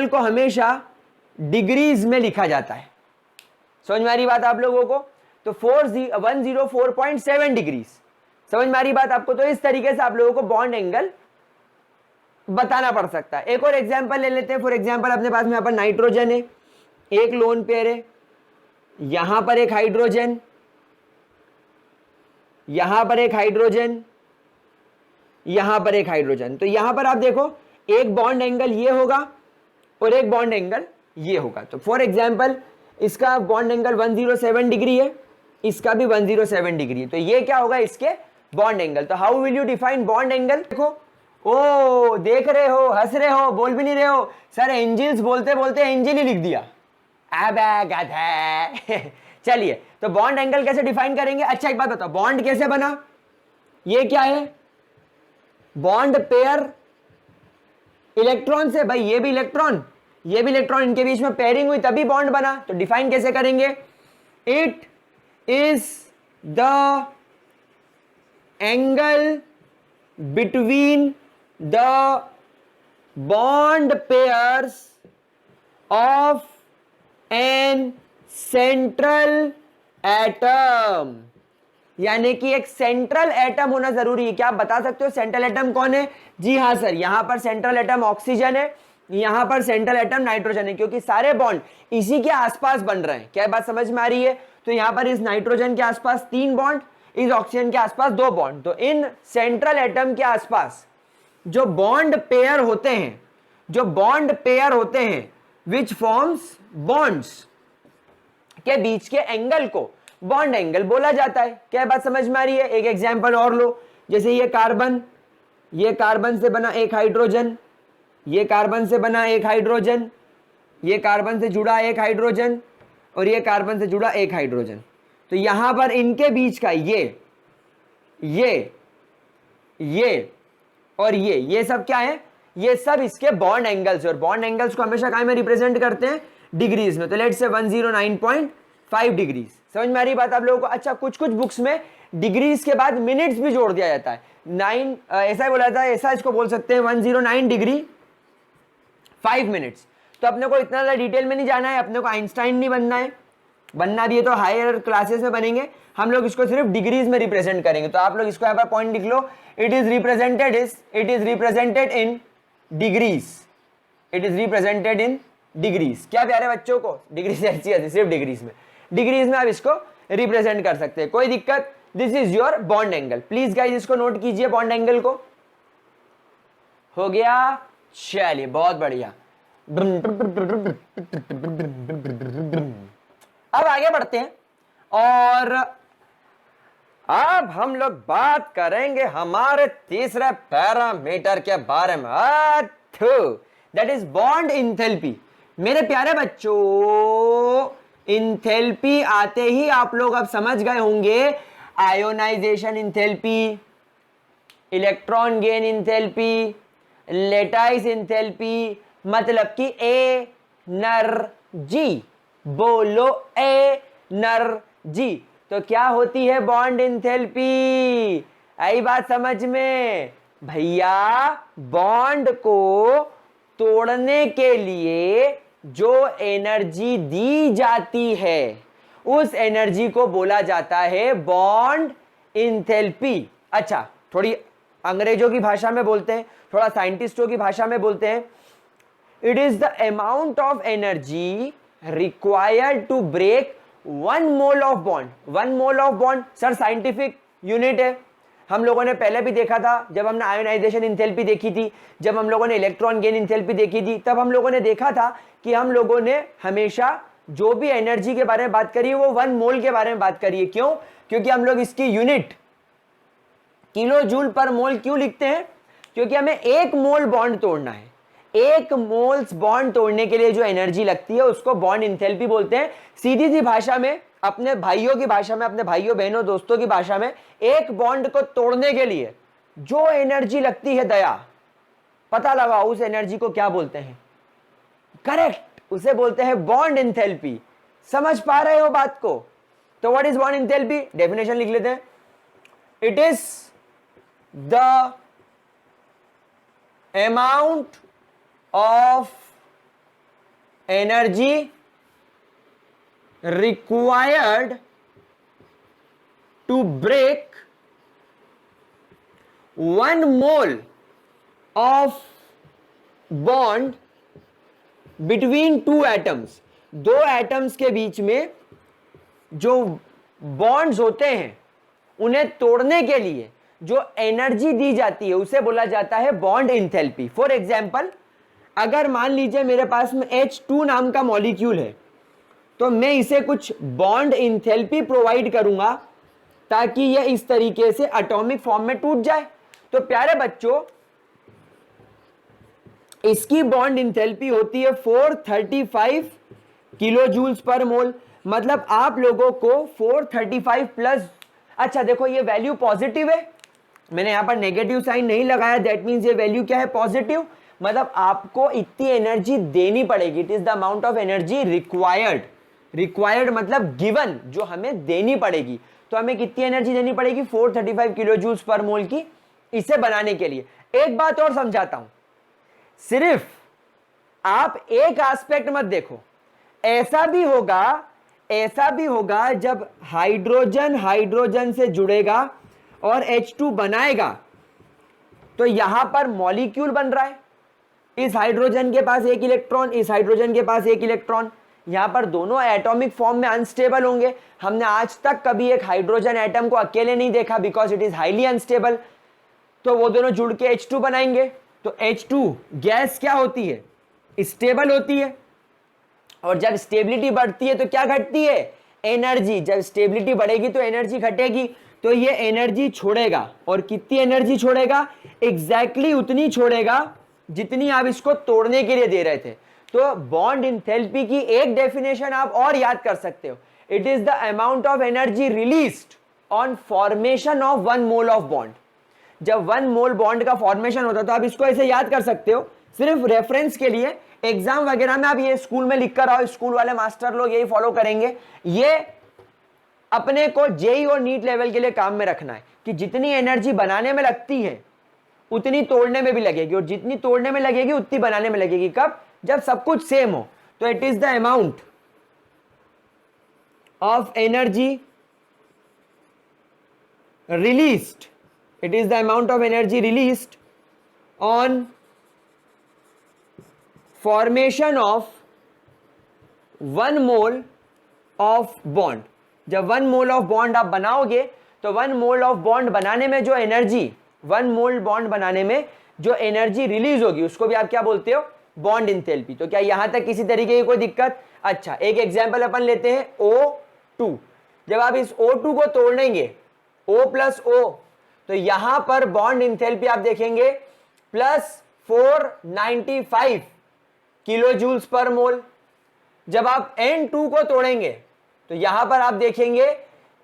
को हमेशा डिग्रीज में लिखा जाता है। समझ में आ रही बात आप लोगों को? तो 104.7 डिग्रीज, समझ में आ रही बात आपको? तो इस तरीके से आप लोगों को बॉन्ड एंगल बताना पड़ सकता है। एक और एग्जांपल ले लेते हैं। फॉर एग्जांपल अपने पास में यहाँ पर नाइट्रोजन है, एक लोन पेयर है, यहां पर एक हाइड्रोजन, यहां पर एक हाइड्रोजन, यहां पर एक हाइड्रोजन। तो यहां पर आप देखो एक बॉन्ड एंगल ये होगा और एक बॉन्ड एंगल ये होगा। तो फॉर एग्जांपल इसका बॉन्ड एंगल 107 डिग्री है, इसका भी 107 डिग्री है, तो ये क्या होगा? इसके बॉन्ड एंगल। तो how will you define bond angle? देखो, ओ देख रहे हो, हंस रहे हो, बोल भी नहीं रहे हो सर, एंजिल्स बोलते बोलते एंजिल ही लिख दिया। चलिए, तो बॉन्ड एंगल कैसे डिफाइन करेंगे? अच्छा एक बात बताओ, बॉन्ड कैसे बना? ये क्या है? बॉन्ड पेयर इलेक्ट्रॉन से। भाई ये भी इलेक्ट्रॉन, ये भी इलेक्ट्रॉन, इनके बीच में पेयरिंग हुई तभी बॉन्ड बना। तो डिफाइन कैसे करेंगे? It is the angle between the bond pairs of N central atom. यानी कि एक सेंट्रल एटम होना जरूरी है। क्या आप बता सकते हो सेंट्रल एटम कौन है? जी हाँ सर, यहां पर सेंट्रल एटम ऑक्सीजन है, यहां पर सेंट्रल एटम नाइट्रोजन है, क्योंकि सारे बॉन्ड इसी के आसपास बन रहे हैं। क्या बात समझ में आ रही है? तो यहां पर इस नाइट्रोजन के आसपास 3 बॉन्ड, इस ऑक्सीजन के आसपास 2 बॉन्ड। तो इन सेंट्रल एटम के आसपास जो बॉन्ड पेयर होते हैं, जो बॉन्ड पेयर होते हैं विच फॉर्म्स बॉन्ड्स के बीच के एंगल को बॉन्ड एंगल बोला जाता है। क्या बात समझ में आ रही है? एक एग्जांपल और लो, जैसे ये कार्बन से बना एक हाइड्रोजन, ये कार्बन से बना एक हाइड्रोजन, ये कार्बन से जुड़ा एक हाइड्रोजन, और ये कार्बन से जुड़ा एक हाइड्रोजन। तो यहां पर इनके बीच का ये और ये सब क्या है? ये सब इसके बॉन्ड एंगल्स। और बॉन्ड एंगल्स को हमेशा काय में रिप्रेजेंट करते हैं? डिग्रीज में। तो लेट्स से 109.5 डिग्रीज। समझ में आ रही बात आप लोगों को? अच्छा, कुछ बुक्स में डिग्रीज के बाद मिनट्स भी जोड़ दिया जाता है, 9 ऐसा ही बोला जाता है, ऐसा इसको बोल सकते हैं 109 डिग्री 5 मिनट्स। तो अपने को इतना ज़्यादा डिटेल में नहीं जाना है, अपने को आइंस्टाइन नहीं बनना है, बनना भी है तो हायर क्लासेस में बनेंगे। हम लोग इसको सिर्फ डिग्रीज में रिप्रेजेंट करेंगे। तो आप लोग इसको यहाँ पर पॉइंट लिख लो, it is represented in degrees. It is represented in degrees. क्या प्यारे बच्चों को डिग्री सेल्सियस, सिर्फ डिग्रीज में आप इसको रिप्रेजेंट कर सकते हैं, कोई दिक्कत। This is your bond angle. Please guys इसको नोट कीजिए, बॉन्ड एंगल को। हो गया, चलिए बहुत बढ़िया। अब आगे बढ़ते हैं और अब हम लोग बात करेंगे हमारे तीसरे पैरामीटर के बारे में, दैट इज बॉन्ड इंथैल्पी। मेरे प्यारे बच्चों, इंथैल्पी आते ही आप लोग अब समझ गए होंगे ionization enthalpy, electron gain enthalpy, lattice enthalpy, मतलब कि एनर्जी। बोलो एनर्जी। तो क्या होती है बॉन्ड इंथैल्पी? आई बात समझ में भैया? बॉन्ड को तोड़ने के लिए जो एनर्जी दी जाती है उस एनर्जी को बोला जाता है बॉन्ड इंथैल्पी। अच्छा, थोड़ी अंग्रेजों की भाषा में बोलते हैं, थोड़ा साइंटिस्टों की भाषा में बोलते हैं, it is the amount of energy required to break 1 mole of bond. 1 mole of bond sir scientific unit है, हम लोगों ने पहले भी देखा था जब हमने आयोनाइजेशन इंथैल्पी देखी थी, जब हम लोगों ने इलेक्ट्रॉन गेन इंथैल्पी देखी थी, तब हम लोगों ने देखा था कि हम लोगों ने हमेशा जो भी एनर्जी के बारे में बात करी है वो 1 मोल के बारे में बात करी है। क्यों? क्योंकि हम लोग इसकी यूनिट किलो जूल पर मोल क्यों लिखते हैं? क्योंकि हमें 1 मोल बॉन्ड तोड़ना है। 1 मोल्स बॉन्ड तोड़ने के लिए जो एनर्जी लगती है उसको बॉन्ड इंथैल्पी बोलते हैं। सीधी सी भाषा में, अपने भाइयों की भाषा में, अपने भाइयों बहनों दोस्तों की भाषा में, एक बॉन्ड को तोड़ने के लिए जो एनर्जी लगती है, दया, पता लगाओ उस एनर्जी को क्या बोलते हैं? करेक्ट, उसे बोलते हैं बॉन्ड इंथैल्पी। समझ पा रहे हो बात को? तो what is bond enthalpy? Definition लिख लेते हैं। It is the amount of energy required to break 1 mole of bond between 2 atoms। 2 atoms के बीच में जो बॉन्ड्स होते हैं उन्हें तोड़ने के लिए जो एनर्जी दी जाती है उसे बोला जाता है बॉन्ड इंथैल्पी। फॉर एग्जाम्पल, अगर मान लीजिए मेरे पास में H2 नाम का मॉलिक्यूल है, तो मैं इसे कुछ बॉन्ड इंथैल्पी प्रोवाइड करूंगा ताकि यह इस तरीके से एटॉमिक फॉर्म में टूट जाए। तो प्यारे बच्चों, इसकी बॉन्ड इंथैल्पी होती है 435 किलो जूल्स पर मोल। मतलब आप लोगों को 435 प्लस, अच्छा देखो ये वैल्यू पॉजिटिव है, मैंने यहां पर नेगेटिव साइन नहीं लगाया, दैट मीन्स ये वैल्यू क्या है? पॉजिटिव। मतलब आपको इतनी एनर्जी देनी पड़ेगी। It is the amount of energy required. Required मतलब गिवन, जो हमें देनी पड़ेगी। तो हमें कितनी एनर्जी देनी पड़ेगी? 435 किलो जूल्स पर मोल की, इसे बनाने के लिए। एक बात और समझाता हूं, सिर्फ आप एक एस्पेक्ट मत देखो, ऐसा भी होगा जब हाइड्रोजन हाइड्रोजन से जुड़ेगा और H2 बनाएगा तो यहां पर मॉलिक्यूल बन रहा है। इस हाइड्रोजन के पास 1 इलेक्ट्रॉन, इस हाइड्रोजन के पास 1 इलेक्ट्रॉन, यहां पर दोनों एटॉमिक फॉर्म में अनस्टेबल होंगे। हमने आज तक कभी एक हाइड्रोजन एटम को अकेले नहीं देखा, because it is highly unstable. तो वो दोनों जुड़ के H2 बनाएंगे। तो H2 गैस क्या होती है? स्टेबल होती है। और जब स्टेबिलिटी बढ़ती है तो क्या घटती है? एनर्जी। जब स्टेबिलिटी बढ़ेगी तो एनर्जी घटेगी। तो ये एनर्जी छोड़ेगा, और कितनी एनर्जी छोड़ेगा? एग्जैक्टली उतनी छोड़ेगा जितनी आप इसको तोड़ने के लिए दे रहे थे। तो बॉन्ड इंथैल्पी की एक डेफिनेशन आप और याद कर सकते हो, it is the amount of energy released on formation of 1 mole of bond. जब 1 मोल बॉन्ड का फॉर्मेशन होता है तो आप इसको ऐसे याद कर सकते हो, सिर्फ रेफरेंस के लिए। एग्जाम वगैरह में आप ये स्कूल में लिख कर आओ, स्कूल वाले मास्टर लोग यही फॉलो करेंगे। ये अपने को जेई और नीट लेवल के लिए काम में रखना है कि जितनी एनर्जी बनाने में लगती है उतनी तोड़ने में भी लगेगी, और जितनी तोड़ने में लगेगी उतनी बनाने में लगेगी। कब? जब सब कुछ सेम हो। तो it is the amount of energy released, it is the amount of energy released on formation of 1 mole of bond. जब 1 मोल ऑफ बॉन्ड आप बनाओगे तो 1 मोल ऑफ बॉन्ड बनाने में जो एनर्जी, 1 मोल बॉन्ड बनाने में जो एनर्जी रिलीज होगी उसको भी आप क्या बोलते हो, बॉन्ड इंथैल्पी। तो क्या यहां तक किसी तरीके की कोई दिक्कत? अच्छा, एक एग्जांपल अपन लेते हैं O2। जब आप इस O2 को तोड़ेंगे O प्लस O, तो यहां पर बॉन्ड इंथैल्पी आप देखेंगे प्लस 495 किलो जूल्स पर मोल। जब आप N2 को तोड़ेंगे तो यहां पर आप देखेंगे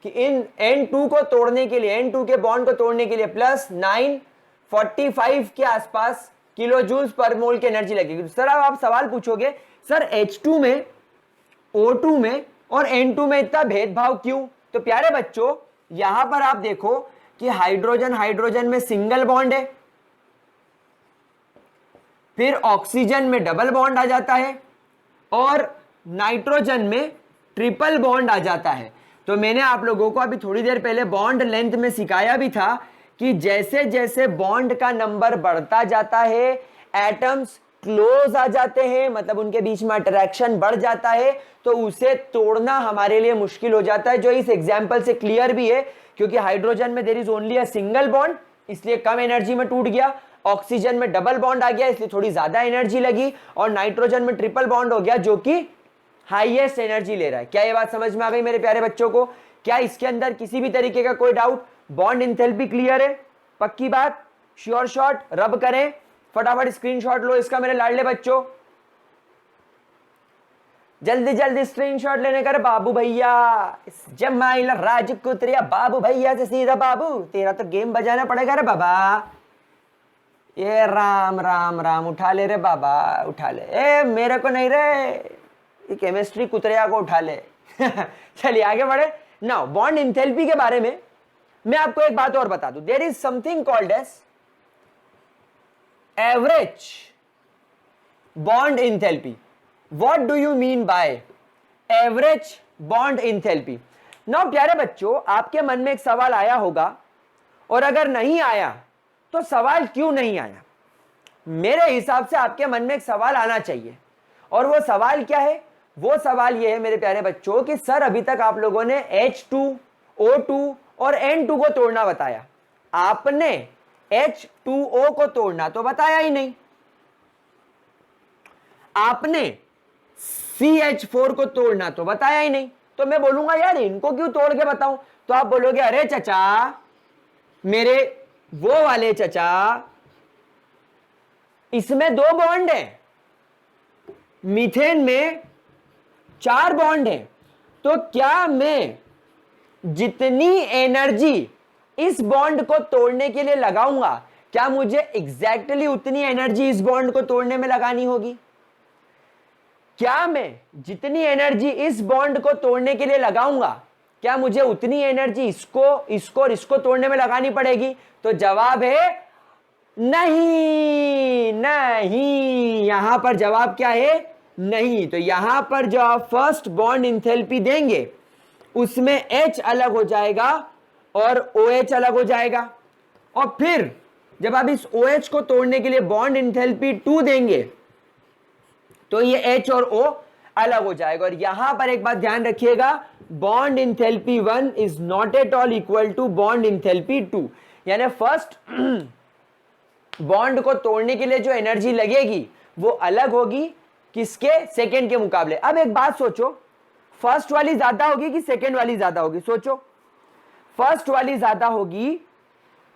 कि इन N2 को तोड़ने के लिए, N2 के बॉन्ड को तोड़ने के लिए प्लस 945 के आसपास किलो जूल्स पर मोल की एनर्जी लगेगी। सर आप सवाल पूछोगे, सर H2 में, O2 में और N2 में इतना भेदभाव क्यों? तो प्यारे बच्चों, यहां पर आप देखो कि हाइड्रोजन हाइड्रोजन में सिंगल बॉन्ड है, फिर ऑक्सीजन में डबल बॉन्ड आ जाता है और नाइट्रोजन में ट्रिपल बॉन्ड आ जाता है। तो मैंने आप लोगों को अभी थोड़ी देर पहले बॉन्ड लेंथ में सिखाया भी था कि जैसे जैसे बॉन्ड का नंबर बढ़ता जाता है, एटम्स क्लोज आ जाते हैं, मतलब उनके बीच में अट्रैक्शन बढ़ जाता है, तो उसे तोड़ना हमारे लिए मुश्किल हो जाता है, जो इस एग्जाम्पल से क्लियर भी है, क्योंकि हाइड्रोजन में there is only a single bond, इसलिए कम एनर्जी में टूट गया। ऑक्सीजन में डबल बॉन्ड आ गया, इसलिए थोड़ी ज्यादा एनर्जी लगी, और नाइट्रोजन में ट्रिपल बॉन्ड हो गया, जो कि हाईएस्ट एनर्जी ले रहा है। क्या ये बात समझ में आ गई मेरे प्यारे बच्चों को? क्या इसके अंदर किसी भी तरीके का कोई डाउट? बॉन्ड इंथैल्पी क्लियर है? पक्की बात? श्योर शॉट रब करें, फटाफट स्क्रीनशॉट लो इसका मेरे लाडले बच्चों, जल्दी जल्दी स्क्रीनशॉट लेने कर बाबू भैया। जमाइल राजकुत्रिया बाबू भैया से सीधा बाबू, तेरा तो गेम बजाना पड़ेगा रे बाबा। ये राम राम राम, उठा ले रे बाबा, उठा ले। ए मेरे को नहीं रे, ये केमिस्ट्री कुतरिया को उठा ले। चलिए आगे बढ़े। नाउ बॉन्ड इंथैल्पी के बारे में मैं आपको एक बात और बता दूं, there is something called as average bond enthalpy. What do you mean by average bond enthalpy? Now प्यारे बच्चों, आपके मन में एक सवाल आया होगा, और अगर नहीं आया तो सवाल क्यों नहीं आया? मेरे हिसाब से आपके मन में एक सवाल आना चाहिए, और वो सवाल क्या है? वो सवाल ये है मेरे प्यारे बच्चों कि सर अभी तक आप लोगों ने H2, O2 और N2 को तोड़ना बताया, आपने H2O को तोड़ना तो बताया ही नहीं, आपने CH4 को तोड़ना तो बताया ही नहीं। तो मैं बोलूंगा यार इनको क्यों तोड़ के बताऊं? तो आप बोलोगे अरे चचा, मेरे वो वाले चचा, इसमें 2 बॉन्ड है, मीथेन में 4 बॉन्ड है, तो क्या मैं जितनी एनर्जी इस बॉन्ड को तोड़ने के लिए लगाऊंगा, क्या मुझे एग्जैक्टली उतनी एनर्जी इस बॉन्ड को तोड़ने में लगानी होगी? क्या मैं जितनी एनर्जी इस बॉन्ड को तोड़ने के लिए लगाऊंगा, क्या मुझे उतनी एनर्जी इसको और इसको तोड़ने में लगानी पड़ेगी? तो जवाब है नहीं, नहीं। यहां पर जवाब क्या है? नहीं। तो यहां पर जो आप फर्स्ट बॉन्ड इंथैल्पी देंगे उसमें H अलग हो जाएगा और OH अलग हो जाएगा, और फिर जब आप इस OH को तोड़ने के लिए बॉन्ड इंथैल्पी 2 देंगे तो ये H और O अलग हो जाएगा। और यहां पर एक बात ध्यान रखिएगा, bond enthalpy 1 is not at all equal to bond enthalpy 2। यानी फर्स्ट बॉन्ड को तोड़ने के लिए जो एनर्जी लगेगी वो अलग होगी किसके? सेकेंड के मुकाबले। अब एक बात सोचो, फर्स्ट वाली ज्यादा होगी कि सेकेंड वाली ज्यादा होगी? सोचो, फर्स्ट वाली ज्यादा होगी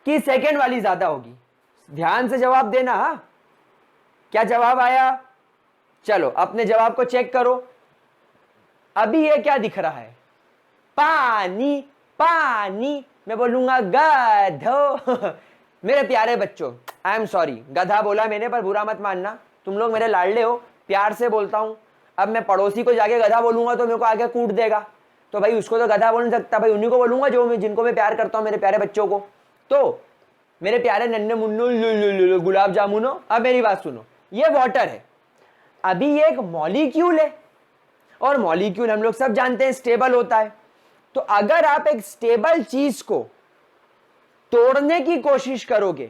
कि सेकेंड वाली ज्यादा होगी? ध्यान से जवाब देना। हा? क्या जवाब आया? चलो अपने जवाब को चेक करो। अभी ये क्या दिख रहा है? पानी, पानी। मैं बोलूंगा गधो। मेरे प्यारे बच्चों, आई एम सॉरी, गधा बोला मैंने, पर बुरा मत मानना, तुम लोग मेरे लाडले हो, प्यार से बोलता हूं। अब मैं पड़ोसी को जाके गधा बोलूंगा तो मेरे को आगे कूट देगा, तो भाई उसको तो गधा बोल नहीं सकता, भाई उन्हीं को बोलूंगा जिनको मैं प्यार करता हूं, मेरे प्यारे बच्चों को। तो मेरे प्यारे नन्हे मुन्नू गुलाब जामुनो, अब मेरी बात सुनो, ये वाटर है, अभी ये एक मॉलिक्यूल है, और मॉलिक्यूल हम लोग सब जानते हैं स्टेबल होता है। तो अगर आप एक स्टेबल चीज को तोड़ने की कोशिश करोगे,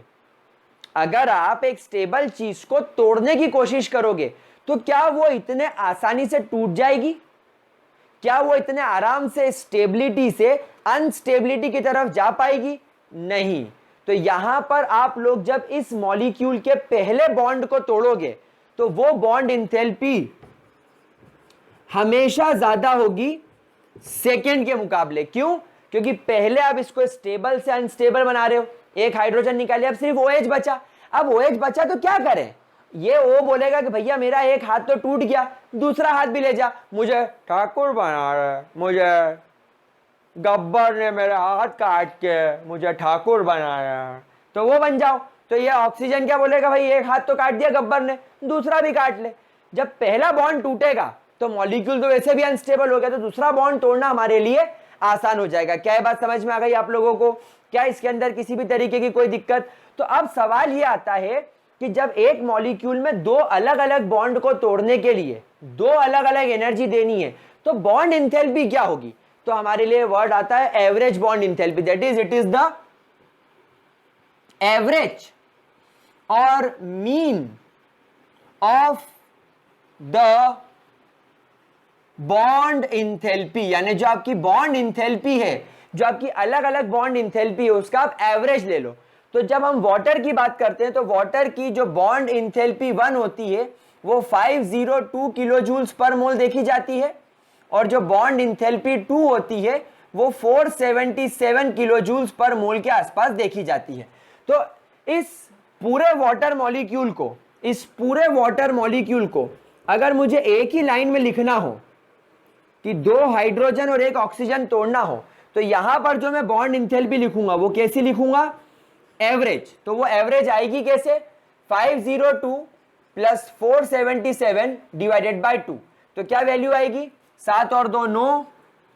अगर आप एक स्टेबल चीज को तोड़ने की कोशिश करोगे, तो क्या वो इतने आसानी से टूट जाएगी? क्या वो इतने आराम से स्टेबिलिटी से अनस्टेबिलिटी की तरफ जा पाएगी? नहीं। तो यहां पर आप लोग जब इस मॉलिक्यूल के पहले बॉन्ड को तोड़ोगे तो वो बॉन्ड इंथैल्पी हमेशा ज्यादा होगी सेकेंड के मुकाबले। क्यों? क्योंकि पहले आप इसको स्टेबल से अनस्टेबल बना रहे हो, एक हाइड्रोजन निकाले, अब सिर्फ OH बचा। अब OH बचा तो क्या करें? ये वो बोलेगा कि भैया मेरा एक हाथ तो टूट गया, दूसरा हाथ भी ले जा, मुझे ठाकुर बना रहा है, मुझे गब्बर ने मेरा हाथ काट के मुझे ठाकुर बनाया, तो वो बन जाओ। तो ये ऑक्सीजन क्या बोलेगा, भाई एक हाथ तो काट दिया गब्बर ने, दूसरा भी काट ले। जब पहला बॉन्ड टूटेगा तो मॉलिक्यूल तो वैसे भी अनस्टेबल हो गया, तो दूसरा बॉन्ड तोड़ना हमारे लिए आसान हो जाएगा। क्या ये बात समझ में आ गई आप लोगों को? क्या इसके अंदर किसी भी तरीके की कोई दिक्कत? तो अब सवाल ये आता है कि जब एक मॉलिक्यूल में दो अलग अलग बॉन्ड को तोड़ने के लिए दो अलग अलग एनर्जी देनी है तो बॉन्ड इंथैल्पी क्या होगी? तो हमारे लिए वर्ड आता है average bond enthalpy, that is it is the average और mean of the bond enthalpy, यानी जो आपकी बॉन्ड इंथैल्पी है, जो आपकी अलग अलग बॉन्ड इंथैल्पी है, उसका आप एवरेज ले लो। तो जब हम वाटर की बात करते हैं तो वाटर की जो बॉन्ड इंथैल्पी 1 होती है वो 502 किलो जूल्स पर मोल देखी जाती है, और जो बॉन्ड इंथैल्पी 2 होती है वो 477 किलो जूल्स पर मोल के आसपास देखी जाती है। तो इस पूरे वाटर मॉलिक्यूल को अगर मुझे एक ही लाइन में लिखना हो कि दो हाइड्रोजन और एक ऑक्सीजन तोड़ना हो, तो यहां पर जो मैं बॉन्ड इंथैल्पी लिखूंगा वो कैसी लिखूंगा? एवरेज। तो वो एवरेज आएगी कैसे? 502 प्लस 477 डिवाइडेड बाय 2। तो क्या वैल्यू आएगी? 7 और 2 9,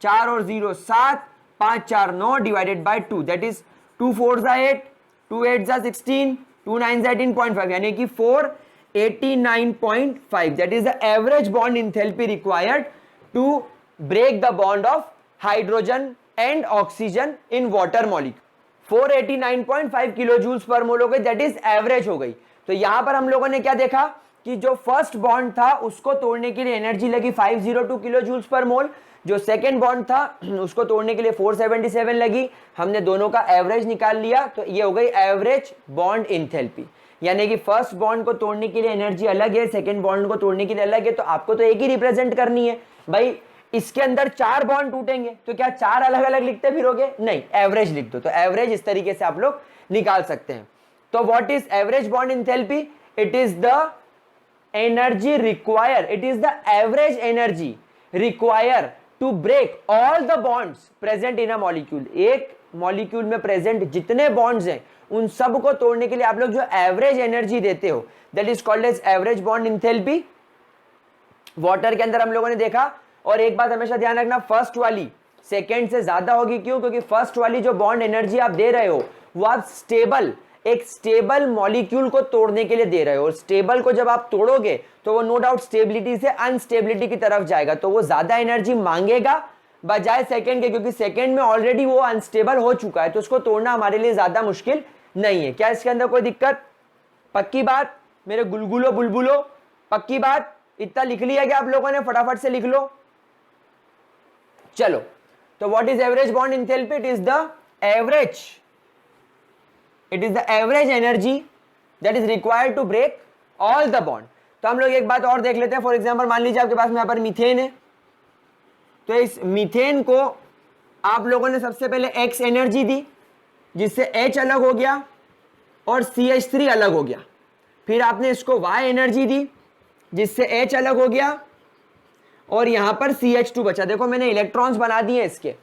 4 और 0 7, 5 4 9 डिवाइडेड बाय 2, दैट इज 2 4 8, 2 8 16, 2 9 18.5, यानी कि 489.5, that is the average bond enthalpy required to break the bond of hydrogen and oxygen in water molecule. 489.5 kilo joules per mole हो गई, दैट इज एवरेज हो गई। तो यहां पर हम लोगों ने क्या देखा कि जो फर्स्ट बॉन्ड था उसको तोड़ने के लिए एनर्जी लगी 502 किलो जूल्स पर मोल, जो सेकेंड बॉन्ड था उसको तोड़ने के लिए 477 लगी। हमने दोनों का एवरेज निकाल लिया, तो ये हो गई एवरेज बॉन्ड इंथैल्पी। यानी कि फर्स्ट बॉन्ड को तोड़ने के लिए एनर्जी अलग है, सेकेंड बॉन्ड को तोड़ने के लिए अलग है, तो आपको तो एक ही रिप्रेजेंट करनी है। भाई इसके अंदर 4 बॉन्ड टूटेंगे तो क्या 4 अलग अलग लिखते फिरोगे? नहीं, एवरेज लिख दो। तो एवरेज इस तरीके से आप लोग निकाल सकते हैं। तो what is average bond enthalpy? It is the energy require, it is the average energy require to break all the bonds present in a molecule. एक मॉलिक्यूल में प्रेजेंट जितने बॉन्ड्स हैं उन सब को तोड़ने के लिए आप लोग जो एवरेज एनर्जी देते हो, that is called as average bond enthalpy. Water के अंदर हम लोगों ने देखा, और एक बात हमेशा ध्यान रखना, फर्स्ट वाली सेकेंड से ज्यादा होगी। क्यों? क्योंकि फर्स्ट वाली जो बॉन्ड एनर्जी आप दे रहे हो वो आप एक स्टेबल मॉलिक्यूल को तोड़ने के लिए दे रहे हो, और स्टेबल को जब आप तोड़ोगे तो वो नो डाउट स्टेबिलिटी से अनस्टेबिलिटी की तरफ जाएगा, तो वो ज्यादा एनर्जी मांगेगा बजाय सेकेंड के, क्योंकि सेकेंड में ऑलरेडी वो अनस्टेबल हो चुका है, तो उसको तोड़ना हमारे लिए ज्यादा मुश्किल नहीं है। क्या इसके अंदर कोई दिक्कत? पक्की बात मेरे गुलगुलो बुलबुलो? पक्की बात? इतना लिख लिया क्या आप लोगों ने? फटाफट से लिख लो। चलो, तो what is average bond enthalpy? It is the average energy that is required to break all the bond. तो हम लोग एक बात और देख लेते हैं। फॉर एग्जांपल मान लीजिए आपके पास में यहां पर मीथेन है, तो इस मीथेन को आप लोगों ने सबसे पहले X एनर्जी दी, जिससे H अलग हो गया और CH3 अलग हो गया। फिर आपने इसको Y एनर्जी दी, जिससे H अलग हो गया और यहां पर CH2 बचा। देखो मैंने इलेक्ट्रॉन्स बना दिए इसके,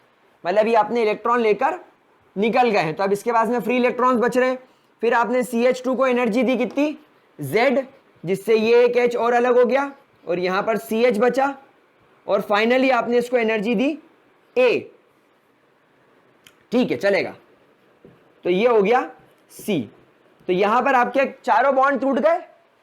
मतलब ये आपने इलेक्ट्रॉन लेकर निकल गए हैं, तो अब इसके पास में फ्री इलेक्ट्रॉन्स बच रहे हैं। फिर आपने CH2 को एनर्जी दी कितनी? Z, जिससे ये एक H और अलग हो गया और यहां पर CH बचा, और फाइनली आपने इसको एनर्जी दी A। ठीक है, चलेगा। तो ये हो गया C। तो यहां पर आपके चारों बॉन्ड टूट गए,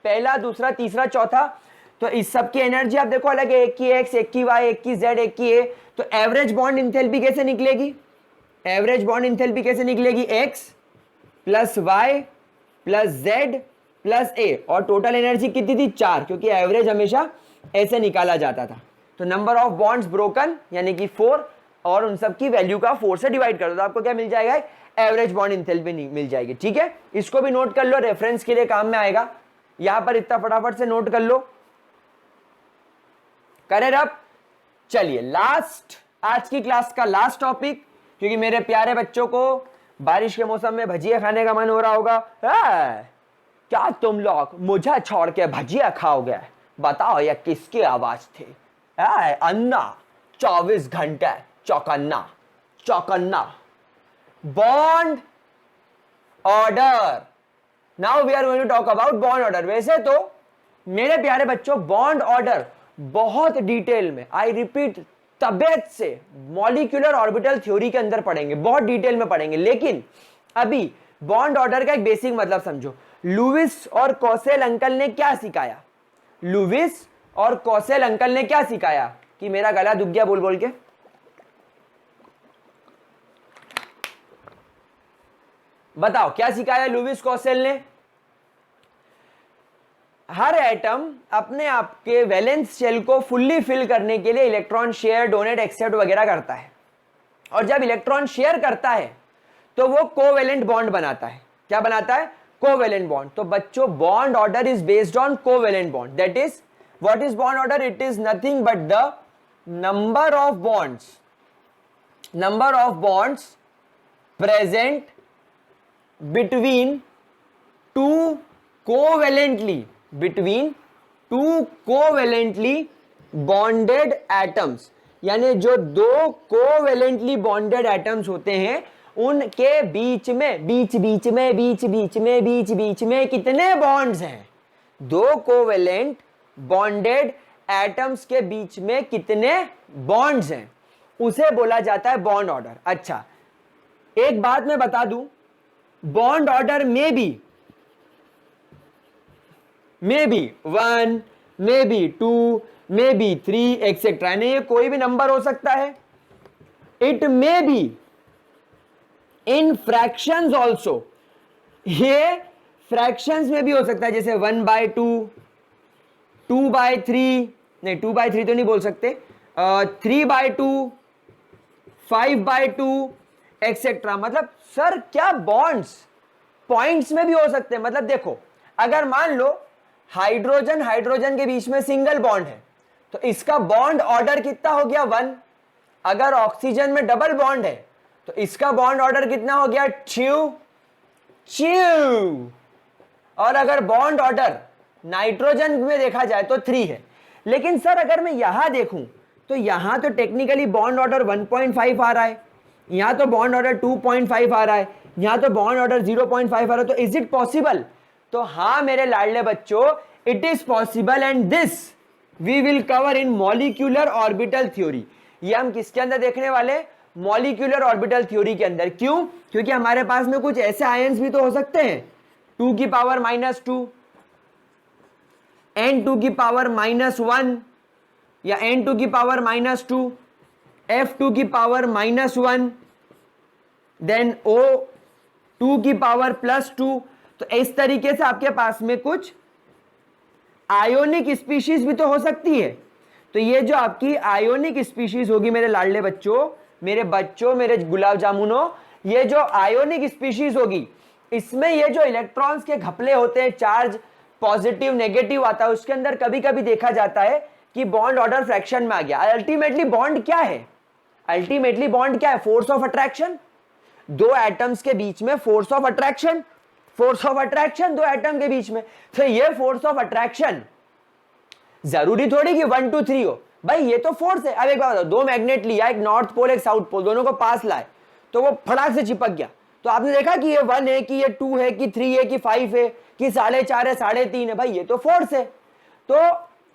पहला, दूसरा, तीसरा, चौथा। तो इस सब की एनर्जी आप देखो अलग है, एक की X, एक की Y, एक की Z, एक की A। तो एवरेज बॉन्ड इंथैल्पी कैसे निकलेगी? एवरेज बॉन्ड इंथैल्पी कैसे निकलेगी? X plus Y plus Z plus A, और टोटल एनर्जी कितनी थी 4, क्योंकि एवरेज हमेशा ऐसे निकाला जाता था। तो नंबर ऑफ बॉन्ड्स ब्रोकन यानी कि 4, और उन सब की वैल्यू का 4 से डिवाइड कर दो तो आपको क्या मिल जाएगा, एवरेज बॉन्ड एंथैल्पी मिल जाएगी। ठीक है, इसको भी नोट कर लो, रेफरेंस के लिए काम में आएगा। यहां पर इतना फटाफट से नोट कर लो। करें अब, चलिए लास्ट, आज की क्लास का लास्ट टॉपिक, क्योंकि मेरे प्यारे बच्चों को बारिश के मौसम में भजिया खाने का मन हो रहा होगा। क्या तुम लोग मुझे छोड़ के भजिया खाओगे? बताओ ये किसकी आवाज थी? अन्ना 24 घंटे चौकन्ना चौकन्ना। Bond order, now we are going to talk about bond order. वैसे तो मेरे प्यारे बच्चों बॉन्ड ऑर्डर बहुत डिटेल में, आई रिपीट, तबियत से मॉलिक्यूलर ऑर्बिटल थ्योरी के अंदर पढ़ेंगे, बहुत डिटेल में पढ़ेंगे। लेकिन अभी बॉन्ड ऑर्डर का एक बेसिक मतलब समझो। लुईस और कॉसेल अंकल ने क्या सिखाया? लुईस और कॉसेल अंकल ने क्या सिखाया? कि मेरा गला दुख गया बोल बोल के। बताओ क्या सिखाया लुईस कॉसेल ने? हर एटम अपने आप के वैलेंस शेल को फुल्ली फिल करने के लिए इलेक्ट्रॉन शेयर, डोनेट, एक्सेप्ट वगैरह करता है, और जब इलेक्ट्रॉन शेयर करता है तो वो कोवेलेंट बॉन्ड बनाता है। क्या बनाता है? Covalent bond. तो बच्चों bond order is based on covalent bond. That is, what is bond order? It is nothing but the number of bonds present between two covalently bonded atoms, यानी जो दो कोवेलेंटली बॉन्डेड एटम्स होते हैं उनके बीच में कितने बॉन्ड्स हैं? दो कोवेलेंट बॉन्डेड एटम्स के बीच में कितने बॉन्ड्स हैं, उसे बोला जाता है बॉन्ड ऑर्डर। अच्छा, एक बात मैं बता दूं, बॉन्ड ऑर्डर में भी one, may be two, may be 3 etcetera, यानी ये कोई भी नंबर हो सकता है। It may be in fractions also, ये फ्रैक्शंस में भी हो सकता है, जैसे 1/2, 2/3, नहीं 2/3 तो नहीं बोल सकते, 3/2, 5/2 एक्सेट्रा। मतलब सर क्या बॉन्ड्स पॉइंट्स में भी हो सकते हैं? मतलब देखो, अगर मान लो हाइड्रोजन के बीच में सिंगल बॉन्ड है तो इसका बॉन्ड ऑर्डर कितना हो गया? 1। अगर ऑक्सीजन में डबल बॉन्ड है तो इसका बॉन्ड ऑर्डर कितना हो गया? 2। और अगर बॉन्ड ऑर्डर नाइट्रोजन में देखा जाए तो 3 है। लेकिन सर अगर मैं यहां देखूं तो यहां तो टेक्निकली बॉन्ड ऑर्डर 1.5 आ रहा है, यहां तो बॉन्ड ऑर्डर 2.5 आ रहा है, यहां तो बॉन्ड ऑर्डर 0.5 आ रहा है। तो इज इट पॉसिबल? तो हां मेरे लाडले बच्चों, it is possible, and this we will cover in molecular orbital theory. ये हम किसके अंदर देखने वाले? मॉलिक्यूलर ऑर्बिटल थ्योरी के अंदर। क्यों? क्योंकि हमारे पास में कुछ ऐसे आयंस भी तो हो सकते हैं 2 की पावर -2, n2 की पावर -1, या n2 की पावर -2, f2 की पावर -1, देन O2 की पावर +2। तो इस तरीके से आपके पास में कुछ आयोनिक स्पीशीज भी तो हो सकती है। तो ये जो आपकी आयोनिक स्पीशीज होगी मेरे लाडले बच्चों, मेरे गुलाब जामुनों, ये जो आयोनिक स्पीशीज होगी, इसमें ये जो इलेक्ट्रॉन्स के घपले होते हैं, चार्ज पॉजिटिव नेगेटिव आता है, उसके अंदर कभी कभी देखा जाता है कि बॉन्ड ऑर्डर फ्रैक्शन में आ गया। अल्टीमेटली बॉन्ड क्या है? Force of attraction. दो एटम्स के बीच में फोर्स ऑफ अट्रैक्शन दो एटम के बीच में। तो ये फोर्स ऑफ अट्रैक्शन जरूरी थोड़ी कि 1 2 3 हो, भाई ये तो फोर्स है। अब एक बात बताओ, दो मैग्नेट लिया, एक नॉर्थ पोल एक साउथ पोल, दोनों को पास लाए तो वो फटाक से चिपक गया। तो आपने देखा कि ये 1 है कि ये 2 है कि 3 है कि 5 है कि 4.5 है 3.5 है, भाई ये तो फोर्स है। तो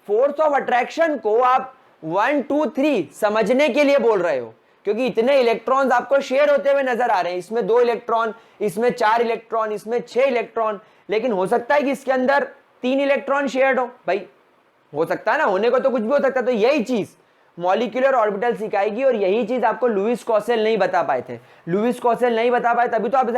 फोर्स ऑफ अट्रैक्शन को आप 1 2 3 समझने के लिए बोल रहे हो, क्योंकि इतने इलेक्ट्रॉन्स आपको शेयर होते हुए नजर आ रहे हैं। इसमें 2 इलेक्ट्रॉन, इसमें 4 इलेक्ट्रॉन, इसमें 6 इलेक्ट्रॉन, लेकिन हो सकता है कि इसके अंदर 3 इलेक्ट्रॉन शेयर्ड हो। भाई हो सकता है ना, होने को तो कुछ भी हो सकता है। तो यही चीज मॉलिक्यूलर ऑर्बिटल सिखाएगी, और यही चीज आपको लुईस कॉसेल नहीं बता पाए थे। लुईस कॉसेल नहीं बता पाए, तभी तो आप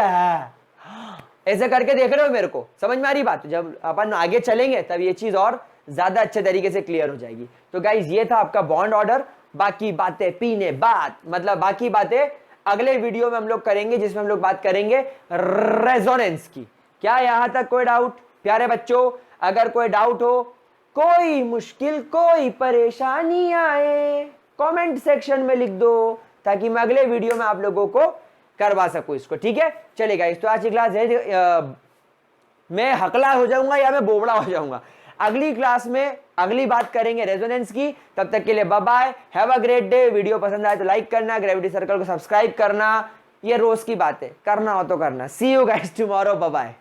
ऐसे करके देख रहे हो मेरे को, समझ में आ रही बात? जब अपन आगे चलेंगे तब ये चीज और ज्यादा अच्छे तरीके से क्लियर हो जाएगी। तो गाइज ये था आपका बॉन्ड ऑर्डर। बाकी बातें पीने बात, मतलब बाकी बातें अगले वीडियो में हम लोग करेंगे, जिसमें हम लोग बात करेंगे रेजोनेंस की। क्या यहां तक कोई डाउट प्यारे बच्चों? अगर कोई डाउट हो, कोई मुश्किल, कोई परेशानी आए, कमेंट सेक्शन में लिख दो, ताकि मैं अगले वीडियो में आप लोगों को करवा सकूं इसको। ठीक है, चलेगा। इस तो आज की क्लास है, मैं हकला हो जाऊंगा या मैं बोबड़ा हो जाऊंगा। अगली क्लास में अगली बात करेंगे रेजोनेंस की। तब तक के लिए bye bye, have a great day. Video पसंद आए तो लाइक करना, ग्रेविटी सर्कल को सब्सक्राइब करना, ये रोज की बात है, करना हो तो करना। See you guys tomorrow, bye bye.